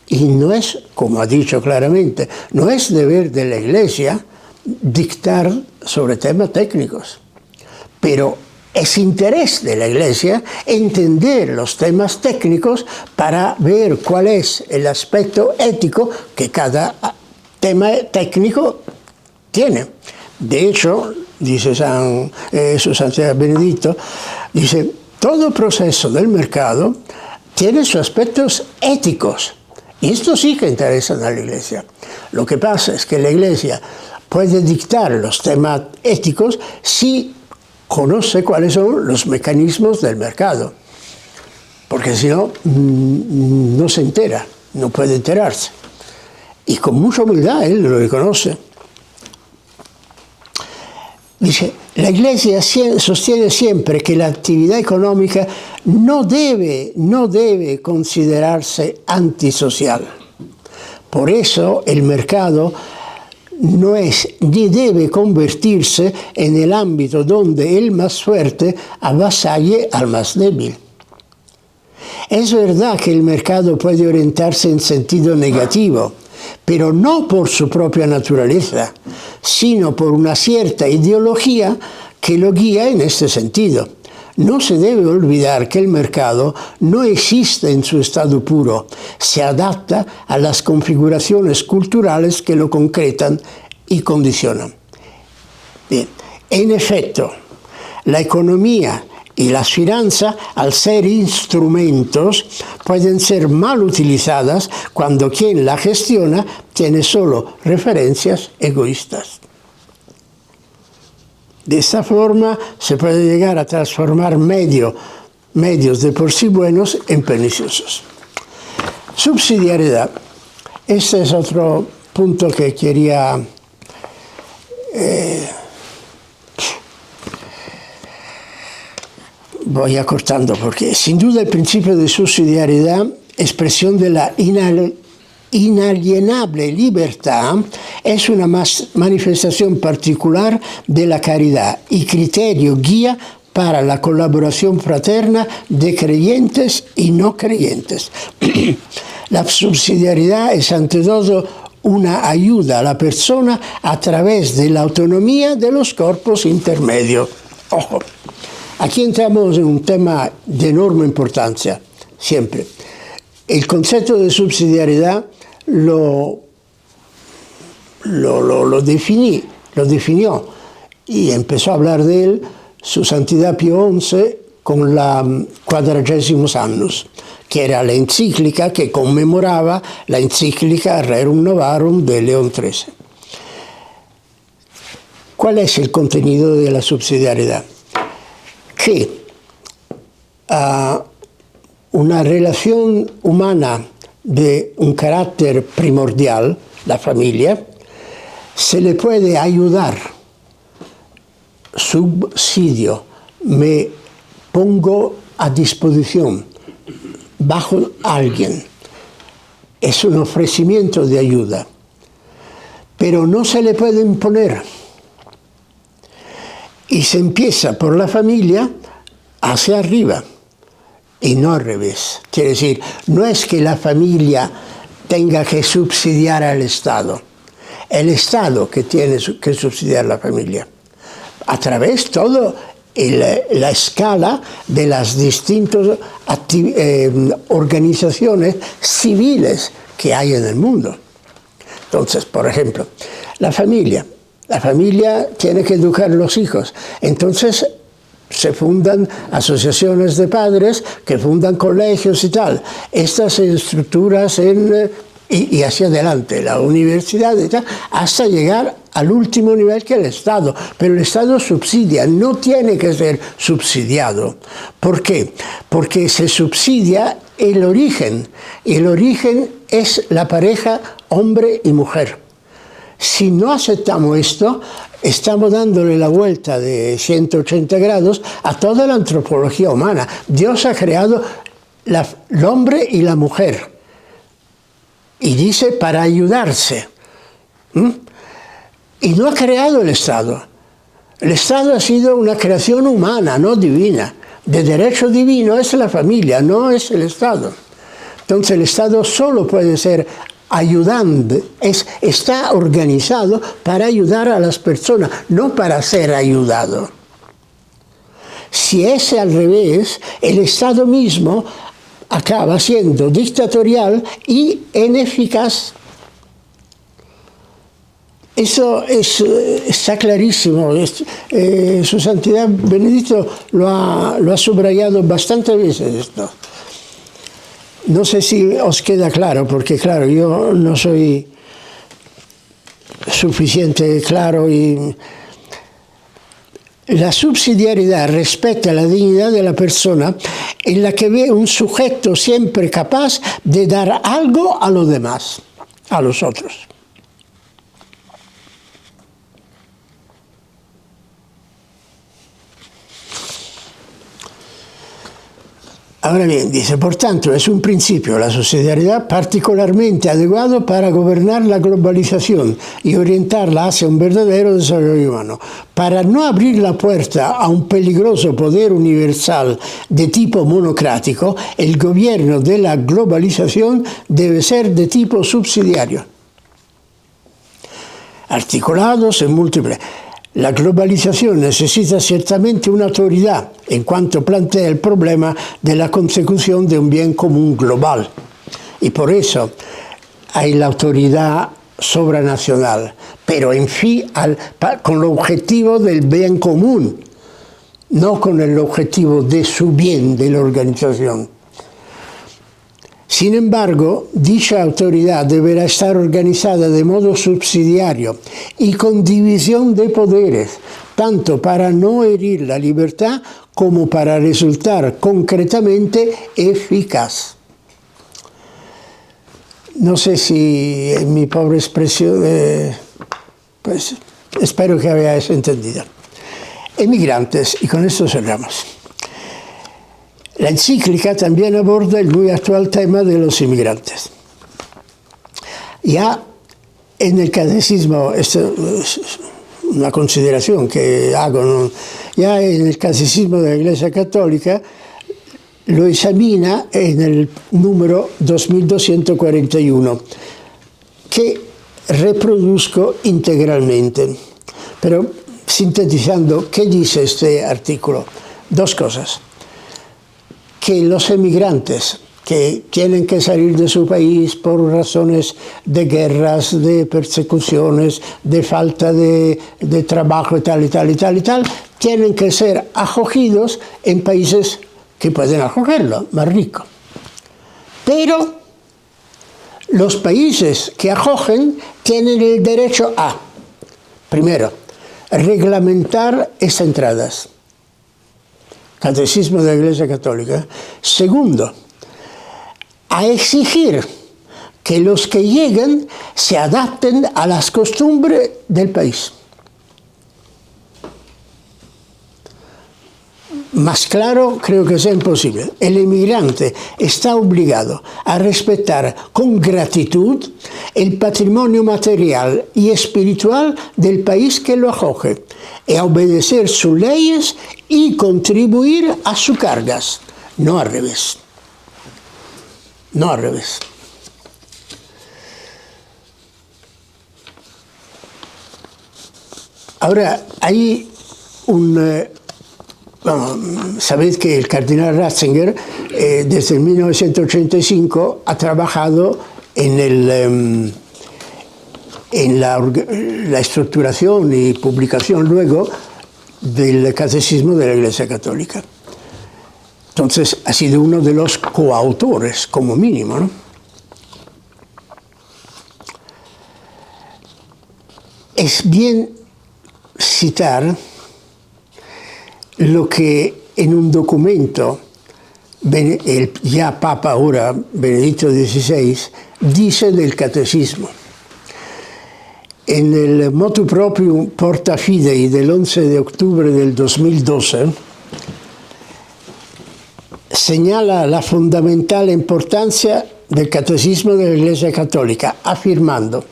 Y no es, como ha dicho claramente, no es deber de la Iglesia dictar sobre temas técnicos. Pero es interés de la Iglesia entender los temas técnicos para ver cuál es el aspecto ético que cada tema técnico tiene. De hecho, dice su Santidad Benedicto, dice, todo proceso del mercado tiene sus aspectos éticos. Y esto sí que interesa a la Iglesia. Lo que pasa es que la Iglesia puede dictar los temas éticos si conoce cuáles son los mecanismos del mercado. Porque si no, no se entera, no puede enterarse. Y con mucha humildad él lo reconoce. Dice, la Iglesia sostiene siempre que la actividad económica no debe considerarse antisocial. Por eso el mercado no es ni debe convertirse en el ámbito donde el más fuerte avasalle al más débil. Es verdad que el mercado puede orientarse en sentido negativo, pero no por su propia naturaleza, sino por una cierta ideología que lo guía en este sentido. No se debe olvidar que el mercado no existe en su estado puro, se adapta a las configuraciones culturales que lo concretan y condicionan. Bien. En efecto, la economía y las finanzas, al ser instrumentos, pueden ser mal utilizadas cuando quien la gestiona tiene solo referencias egoístas. De esta forma se puede llegar a transformar medios de por sí buenos en perniciosos. Subsidiariedad. Este es otro punto que quería voy acortando porque sin duda el principio de subsidiariedad, expresión de la inalienable libertad, es una manifestación particular de la caridad y criterio guía para la colaboración fraterna de creyentes y no creyentes. La subsidiariedad es ante todo una ayuda a la persona a través de la autonomía de los cuerpos intermedios. Ojo, aquí entramos en un tema de enorme importancia, siempre. El concepto de subsidiariedad lo definió y empezó a hablar de él su Santidad Pío XI con la 40º Annus, que era la encíclica que conmemoraba la encíclica Rerum Novarum de León XIII. ¿Cuál es el contenido de la subsidiariedad? Que una relación humana de un carácter primordial, la familia, se le puede ayudar, subsidio, me pongo a disposición, bajo alguien. Es un ofrecimiento de ayuda, pero no se le puede imponer. Y se empieza por la familia hacia arriba y no al revés. Quiere decir, no es que la familia tenga que subsidiar al Estado. El Estado que tiene que subsidiar a la familia. A través de toda la escala de las distintas organizaciones civiles que hay en el mundo. Entonces, por ejemplo, la familia tiene que educar a los hijos. Entonces, se fundan asociaciones de padres que fundan colegios y tal. Estas estructuras y hacia adelante, la universidad y tal, hasta llegar al último nivel que es el Estado. Pero el Estado subsidia, no tiene que ser subsidiado. ¿Por qué? Porque se subsidia el origen. Y el origen es la pareja hombre y mujer. Si no aceptamos esto, estamos dándole la vuelta de 180 grados a toda la antropología humana. Dios ha creado el hombre y la mujer. Y dice para ayudarse. Y no ha creado el Estado. El Estado ha sido una creación humana, no divina. De derecho divino es la familia, no es el Estado. Entonces el Estado solo puede ser ayudando, está organizado para ayudar a las personas, no para ser ayudado. Si es al revés, el Estado mismo acaba siendo dictatorial y ineficaz. Eso está clarísimo. Su Santidad Benedicto lo ha subrayado bastantes veces esto. No sé si os queda claro, porque claro, yo no soy suficiente claro y la subsidiariedad respeta la dignidad de la persona en la que ve un sujeto siempre capaz de dar algo a los demás, a los otros. Ahora bien, dice, por tanto, es un principio, la subsidiariedad, particularmente adecuado para gobernar la globalización y orientarla hacia un verdadero desarrollo humano. Para no abrir la puerta a un peligroso poder universal de tipo monocrático, el gobierno de la globalización debe ser de tipo subsidiario. Articulados en múltiples. La globalización necesita ciertamente una autoridad en cuanto plantea el problema de la consecución de un bien común global. Y por eso hay la autoridad sobranacional, pero en fin con el objetivo del bien común, no con el objetivo de su bien, de la organización. Sin embargo, dicha autoridad deberá estar organizada de modo subsidiario y con división de poderes, tanto para no herir la libertad como para resultar concretamente eficaz. No sé si en mi pobre expresión, pues espero que hayáis entendido. Emigrantes, y con esto cerramos. La encíclica también aborda el muy actual tema de los inmigrantes. Ya en el catecismo, esto es una consideración que hago, ¿no? Ya en el catecismo de la Iglesia Católica lo examina en el número 2241, que reproduzco integralmente. Pero sintetizando, ¿qué dice este artículo? Dos cosas. Que los emigrantes que tienen que salir de su país por razones de guerras, de persecuciones, de falta de trabajo y tal, tienen que ser acogidos en países que pueden acogerlo, más ricos. Pero los países que acogen tienen el derecho a, primero, reglamentar estas entradas. Catecismo de la Iglesia Católica. Segundo, a exigir que los que lleguen se adapten a las costumbres del país. Más claro creo que sea imposible. El inmigrante está obligado a respetar con gratitud el patrimonio material y espiritual del país que lo acoge y a obedecer sus leyes y contribuir a sus cargas, no al revés. No al revés. Ahora, hay un... sabéis que el cardenal Ratzinger, desde 1985, ha trabajado en la estructuración y publicación luego del Catecismo de la Iglesia Católica. Entonces, ha sido uno de los coautores, como mínimo, ¿no? Es bien citar lo que en un documento el ya Papa ahora, Benedicto XVI, dice del catecismo. En el motu proprio Porta Fidei del 11 de octubre del 2012, señala la fundamental importancia del catecismo de la Iglesia Católica, afirmando: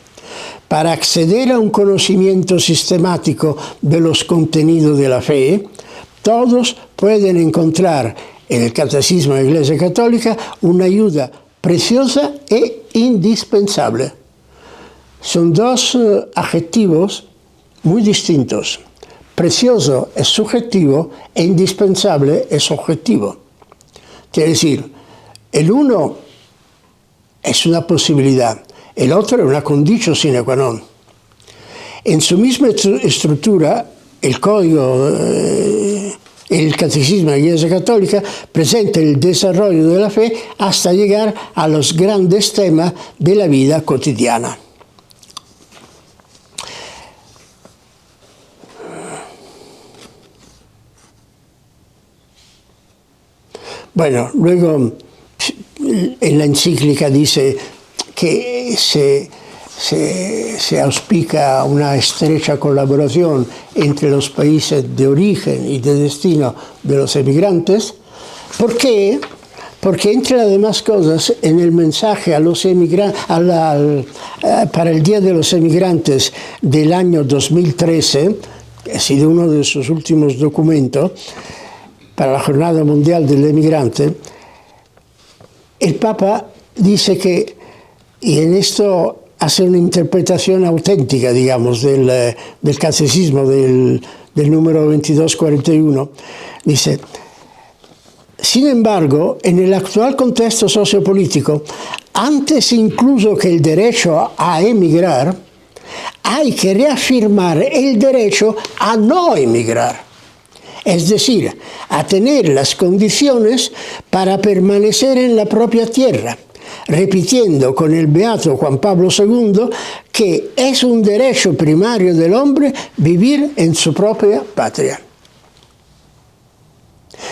para acceder a un conocimiento sistemático de los contenidos de la fe, todos pueden encontrar en el Catecismo de la Iglesia Católica una ayuda preciosa e indispensable. Son dos adjetivos muy distintos. Precioso es subjetivo e indispensable es objetivo. Quiere decir, el uno es una posibilidad, el otro es una condición sine qua non. En su misma estructura, el código, el catecismo de la Iglesia Católica presenta el desarrollo de la fe hasta llegar a los grandes temas de la vida cotidiana. Bueno, luego en la encíclica dice que se auspica una estrecha colaboración entre los países de origen y de destino de los emigrantes. ¿Por qué? porque entre las demás cosas, en el mensaje a los para el Día de los Emigrantes del año 2013, que ha sido uno de sus últimos documentos, para la Jornada Mundial del Emigrante, el Papa dice que, y en esto hace una interpretación auténtica, digamos, del catecismo del número 2241, dice: sin embargo, en el actual contexto sociopolítico, antes incluso que el derecho a emigrar, hay que reafirmar el derecho a no emigrar, es decir, a tener las condiciones para permanecer en la propia tierra, repitiendo con el beato Juan Pablo II que es un derecho primario del hombre vivir en su propia patria.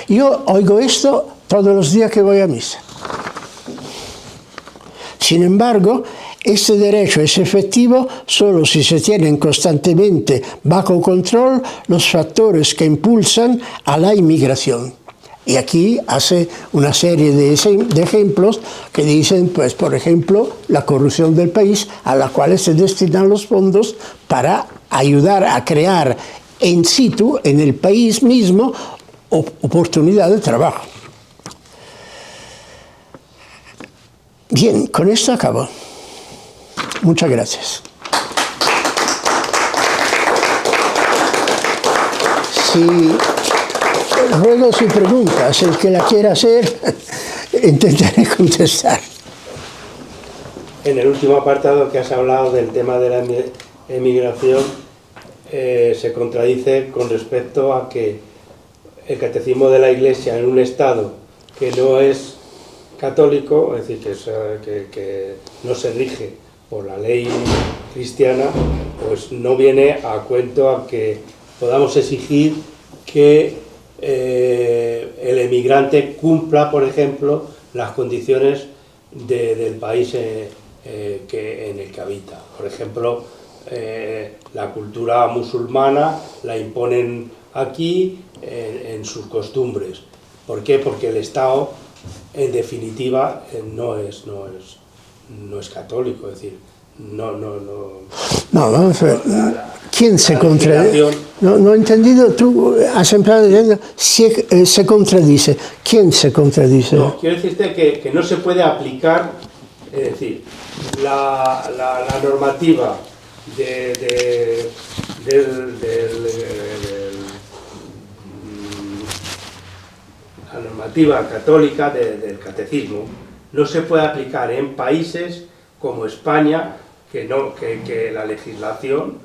Yo oigo esto todos los días que voy a misa. Sin embargo, este derecho es efectivo solo si se tienen constantemente bajo control los factores que impulsan a la inmigración. Y aquí hace una serie de ejemplos que dicen, pues, por ejemplo, la corrupción del país, a la cual se destinan los fondos para ayudar a crear in situ, en el país mismo, oportunidad de trabajo. Bien, con esto acabo. Muchas gracias. Ruego si preguntas, el que la quiera hacer, intentaré contestar. En el último apartado que has hablado del tema de la emigración, se contradice con respecto a que el catecismo de la Iglesia en un Estado que no es católico, es decir, que no se rige por la ley cristiana, pues no viene a cuento a que podamos exigir que el emigrante cumpla, por ejemplo, las condiciones del país en el que habita. Por ejemplo, la cultura musulmana la imponen aquí en sus costumbres. ¿Por qué? Porque el Estado, en definitiva, no es católico, es decir, no, vamos a ver. ¿Quién se contradice? No he entendido, tú has empezado diciendo se contradice. ¿Quién se contradice? No, quiero decirte que no se puede aplicar, es decir, la normativa la normativa católica del catecismo no se puede aplicar en países como España, que la legislación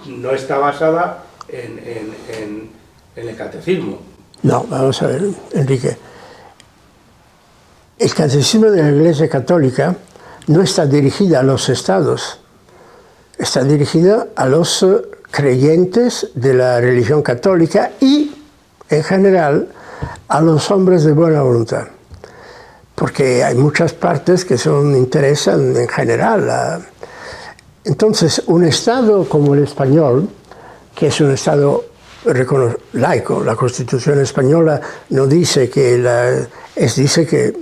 no está basada en el catecismo. No, vamos a ver, Enrique. El catecismo de la Iglesia Católica no está dirigida a los estados, está dirigida a los creyentes de la religión católica y, en general, a los hombres de buena voluntad. Porque hay muchas partes que interesan en general. Entonces, un Estado como el español, que es un Estado laico, la Constitución española no dice que dice que,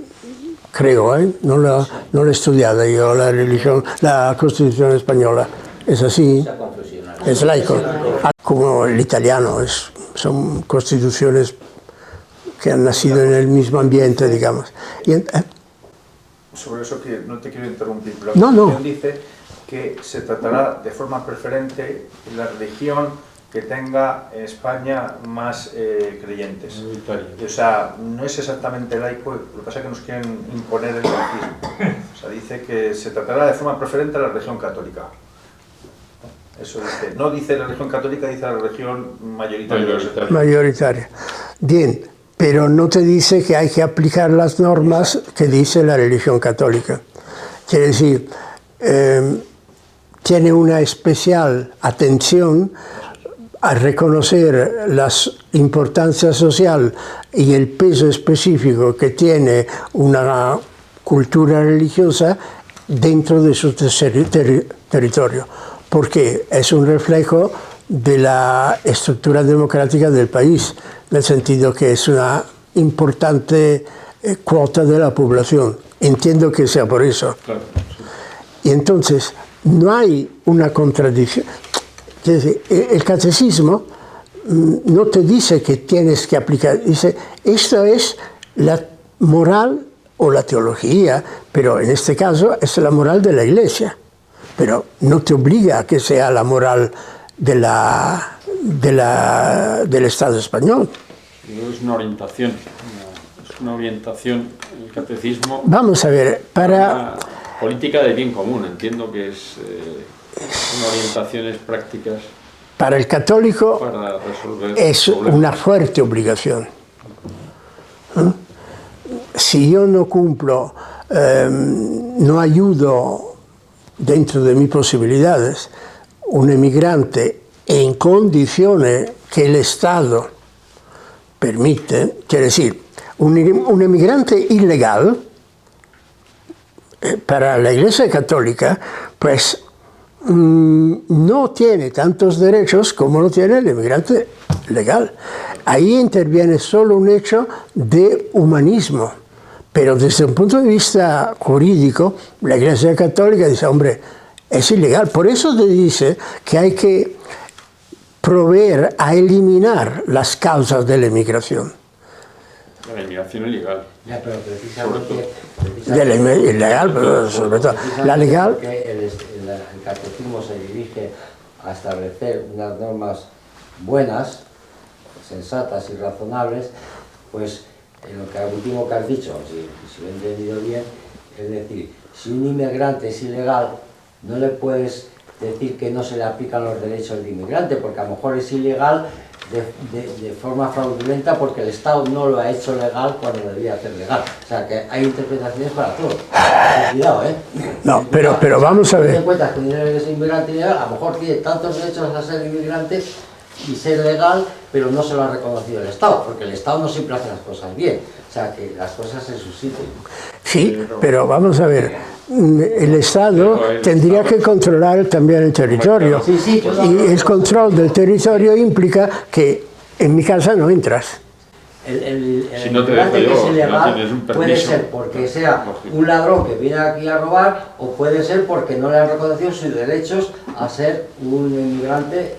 creo, no la he estudiado yo, la Constitución española, es así, es laico, como el italiano, son constituciones que han nacido en el mismo ambiente, digamos. Sobre eso, que no te quiero interrumpir, pero la Constitución dice que se tratará de forma preferente la religión que tenga en España más creyentes. O sea, no es exactamente laico, lo que pasa es que nos quieren imponer el laicismo. O sea, dice que se tratará de forma preferente la religión católica. Eso dice. No dice la religión católica, dice la religión mayoritaria. Bien, pero no te dice que hay que aplicar las normas que dice la religión católica. Quiere decir, tiene una especial atención a reconocer la importancia social y el peso específico que tiene una cultura religiosa dentro de su territorio, porque es un reflejo de la estructura democrática del país, en el sentido que es una importante cuota de la población. Entiendo que sea por eso. Claro, sí. Y entonces no hay una contradicción. Es decir, el catecismo no te dice que tienes que aplicar, dice, esto es la moral o la teología, pero en este caso es la moral de la Iglesia, pero no te obliga a que sea la moral del Estado español. Es una orientación, el catecismo. Vamos a ver, Una política de bien común, entiendo que es una orientaciones prácticas. Para el católico Para resolver es problemas. una fuerte obligación. Si yo no cumplo, no ayudo dentro de mis posibilidades un emigrante en condiciones que el Estado permite, quiere decir, un emigrante ilegal, para la Iglesia Católica, pues no tiene tantos derechos como lo tiene el inmigrante legal. Ahí interviene solo un hecho de humanismo, pero desde un punto de vista jurídico, la Iglesia Católica dice, hombre, es ilegal. Por eso te dice que hay que proveer a eliminar las causas de la emigración. La inmigración ilegal. Ya, pero precisamente De la ilegal, pero sobre todo. La legal. Porque el catecismo se dirige a establecer unas normas buenas, sensatas y razonables, pues en lo que al último que has dicho, si lo he entendido bien, es decir, si un inmigrante es ilegal, no le puedes decir que no se le aplican los derechos del inmigrante, porque a lo mejor es ilegal de forma fraudulenta porque el Estado no lo ha hecho legal cuando debía hacer legal. O sea, que hay interpretaciones para todo. Cuidado, ¿eh? No, pero vamos a ver. Ten en cuenta que un inmigrante ilegal a lo mejor tiene tantos derechos a ser inmigrante y ser legal, pero no se lo ha reconocido el Estado, porque el Estado no siempre hace las cosas bien. O sea, que las cosas en su sitio. Sí, pero vamos a ver, el Estado tendría que controlar también el territorio. Sí, sí, Y el control del territorio implica que en mi casa no entras. El Si no te inmigrante dejo que yo, es ilegal no tienes un puede permiso. ser porque sea Lógico. un ladrón que viene aquí a robar, o puede ser porque no le han reconocido sus derechos a ser un inmigrante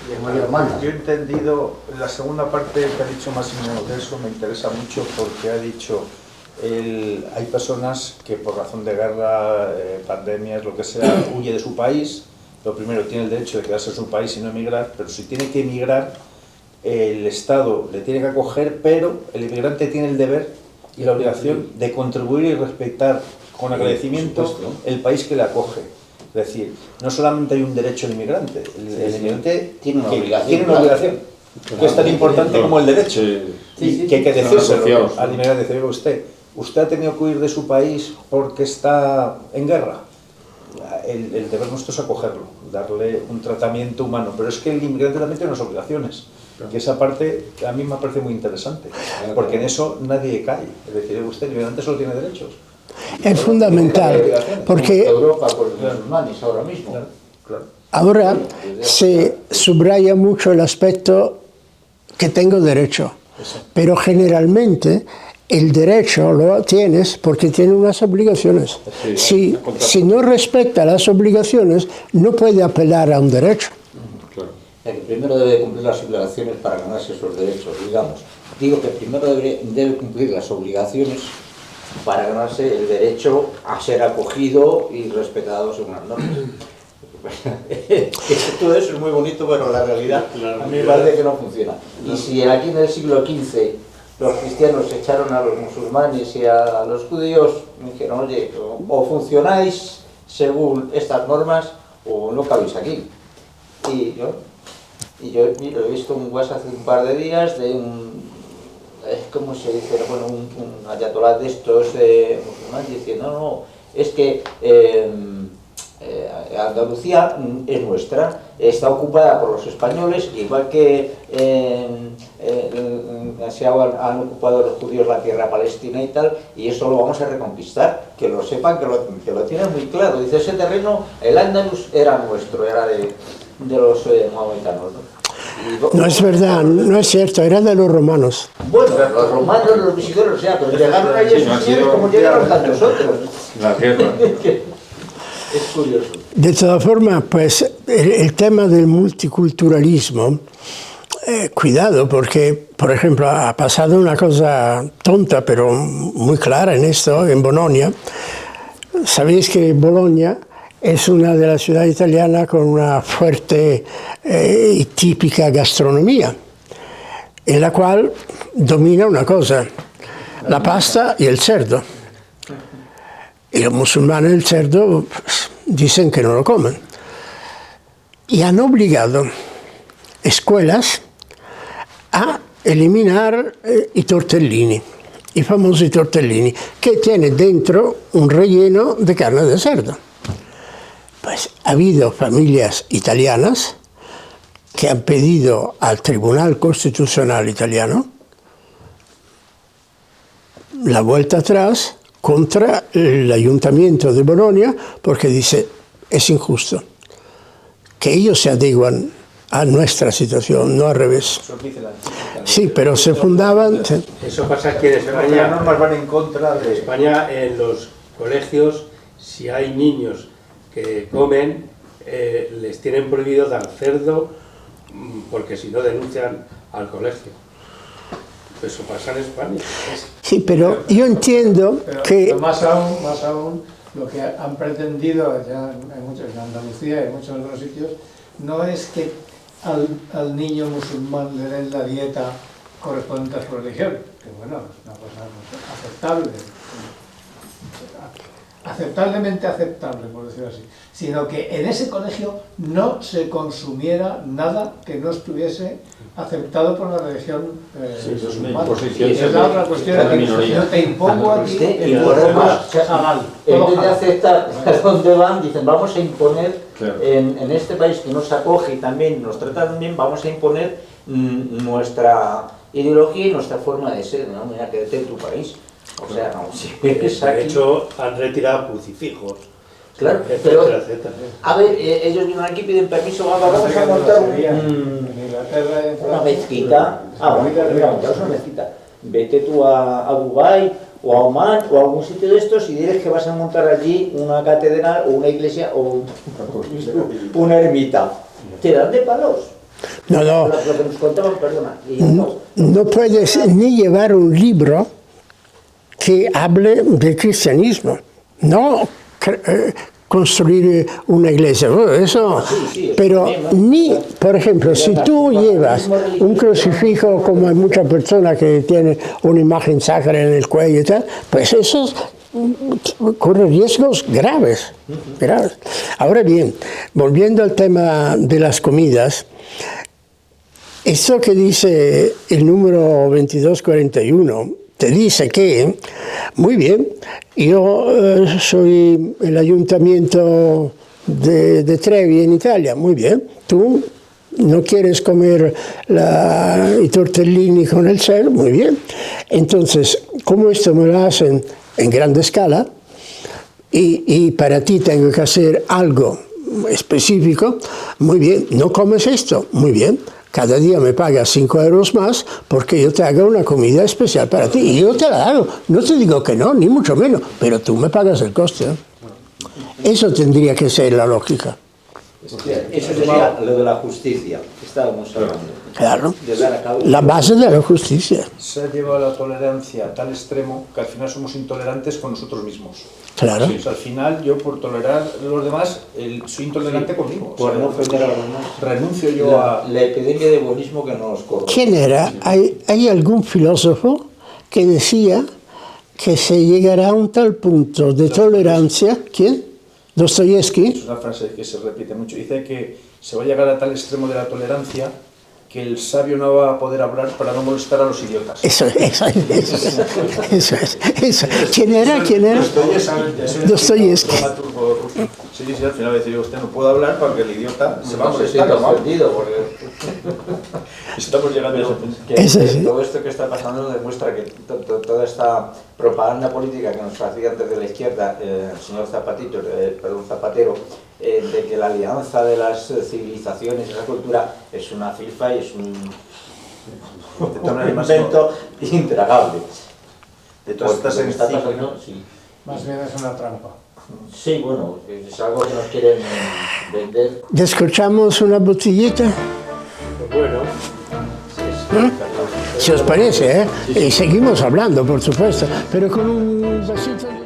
de mayor manda. Yo he entendido la segunda parte que ha dicho Máximo de eso, me interesa mucho porque ha dicho hay personas que por razón de guerra, pandemias, lo que sea, huye de su país. Lo primero, tiene el derecho de quedarse en su país y no emigrar, pero si tiene que emigrar, el Estado le tiene que acoger, pero el inmigrante tiene el deber y la obligación de contribuir y respetar con agradecimiento el país que le acoge. Es decir, no solamente hay un derecho al inmigrante, el inmigrante Tiene una obligación. tiene una obligación, que es tan importante como el derecho, Sí, que hay que Están decírselo asociados. al inmigrante, decir, usted ha tenido que huir de su país porque está en guerra. El deber nuestro es acogerlo, darle un tratamiento humano, pero es que el inmigrante también tiene unas obligaciones, que esa parte a mí me parece muy interesante, porque en eso nadie cae, es decir, usted, el inmigrante solo tiene derechos. Es fundamental, porque Europa por los musulmanes ahora mismo. Claro. ahora se subraya mucho el aspecto que tengo derecho, pero generalmente el derecho lo tienes porque tiene unas obligaciones. Sí, Si no respeta las obligaciones, no puede apelar a un derecho. Claro. O sea, que primero debe cumplir las obligaciones para ganarse esos derechos, digamos. Digo que primero debe cumplir las obligaciones para ganarse el derecho a ser acogido y respetado según las normas. Todo eso es muy bonito, pero la realidad a mí me parece que no funciona. Y si aquí en el siglo XV los cristianos echaron a los musulmanes y a los judíos, me dijeron, oye, o funcionáis según estas normas o no cabéis aquí. Y yo mira, he visto un WhatsApp hace un par de días de ¿cómo se dice? Bueno, un ayatolá de estos musulmanes diciendo, no, es que Andalucía es nuestra, está ocupada por los españoles, igual que han ocupado los judíos la tierra palestina y tal, y eso lo vamos a reconquistar, que lo sepan, que lo tienen muy claro. Dice, ese terreno, el Andalus era nuestro, era de los maometanos, ¿no? No es verdad, no es cierto, era de los romanos. Bueno, los romanos, los visigodos, o sea, pero llegaron allí esos señores como llegaron tantos otros. La guerra. Es curioso. De todas formas, pues el tema del multiculturalismo, cuidado, porque, por ejemplo, ha pasado una cosa tonta, pero muy clara en esto, en Bolonia. Sabéis que Bolonia es una de las ciudades italianas con una fuerte y típica gastronomía, en la cual domina una cosa, la pasta y el cerdo. Y los musulmanes el cerdo dicen que no lo comen. Y han obligado escuelas a eliminar i tortellini, i famosi tortellini, que tienen dentro un relleno de carne de cerdo. Pues ha habido familias italianas que han pedido al Tribunal Constitucional italiano la vuelta atrás contra el Ayuntamiento de Bolonia, porque dice, es injusto, que ellos se adecuan a nuestra situación, no al revés. Sí, pero se fundaban... Eso pasa aquí en Las España. normas van en contra En de España, en los colegios, si hay niños que comen, les tienen prohibido dar cerdo, porque si no denuncian al colegio. Eso pasa en España. Sí, pero yo entiendo Pero que... más aún, lo que han pretendido ya en Andalucía y en muchos otros sitios, no es que al niño musulmán le den la dieta correspondiente a su religión, que bueno, es una cosa aceptable, aceptablemente aceptable, por decirlo así, sino que en ese colegio no se consumiera nada que no estuviese aceptado por la religión musulmana. imposición Es la otra cuestión, de la que minoría. yo te impongo a ti Usted y impone los demás más. halal, En todo vez de halal. aceptar a dónde van, dicen, vamos a imponer, Claro. en este país que nos acoge y también nos trata bien, vamos a imponer nuestra ideología y nuestra forma de ser, ¿no? Mira, quédate en tu país. O sea, no, si eres De aquí... hecho, han retirado crucifijos, Claro, pero, etcétera, etcétera. a ver, ellos vienen aquí, piden permiso, vamos a montar En Inglaterra y en una Francia, mezquita. Ah, bueno, pues mira, montamos una mezquita. Vete tú a Dubái o a Oman o a algún sitio de estos y diles que vas a montar allí una catedral o una iglesia o una ermita. Te dan de palos. No, no, Lo que nos contaban, perdona. Y no puedes ni llevar un libro que hable del cristianismo, no construir una iglesia, eso, sí, pero también, ¿no? ni, por ejemplo, si tú llevas un crucifijo, como hay muchas personas que tienen una imagen sacra en el cuello y tal, pues eso corre riesgos graves, graves. Ahora bien, volviendo al tema de las comidas, esto que dice el número 2241, te dice que, muy bien, yo soy el ayuntamiento de Trevi en Italia, muy bien, tú no quieres comer i tortellini con el cerdo, muy bien. Entonces, como esto me lo hacen en grande escala y para ti tengo que hacer algo específico, muy bien, no comes esto, muy bien. Cada día me pagas 5 euros más porque yo te hago una comida especial para ti. Y yo te la hago. No te digo que no, ni mucho menos, pero tú me pagas el coste. Eso tendría que ser la lógica. eso sería lo de la justicia que estábamos hablando. Claro. De dar a cabo. La base de la justicia. se ha llevado la tolerancia a tal extremo que al final somos intolerantes con nosotros mismos. Claro. O sea, al final yo por tolerar a los demás soy intolerante conmigo. Por O sea, no ofender a los demás. renuncio yo a... La epidemia de buenismo que nos corre. ¿Quién era? ¿Hay algún filósofo que decía que se llegará a un tal punto de tolerancia? ¿Quién? Dostoyevsky. Es una frase que se repite mucho. Dice que se va a llegar a tal extremo de la tolerancia que el sabio no va a poder hablar para no molestar a los idiotas. Eso es. ¿Quién era? Dostoyevsky. Dramaturgo ruso. Sí, sí, al final va a decir, usted no puede hablar para que el idiota se va a No se molestar. sienta ¿no? ofendido porque Estamos llegando a ese punto. Eso sí. todo esto que está pasando demuestra que toda esta propaganda política que nos hacía desde la izquierda el señor Zapatero de que la alianza de las civilizaciones, esa cultura, es una filfa y es un invento intragable. De todas estas Porque está encíclicas, pasando, sí. Más bien es una trampa. Sí, bueno, es algo que nos quieren vender. ¿Escuchamos una botellita? Bueno, Si os parece, ¿eh? Y seguimos hablando, por supuesto, pero con un vasito de...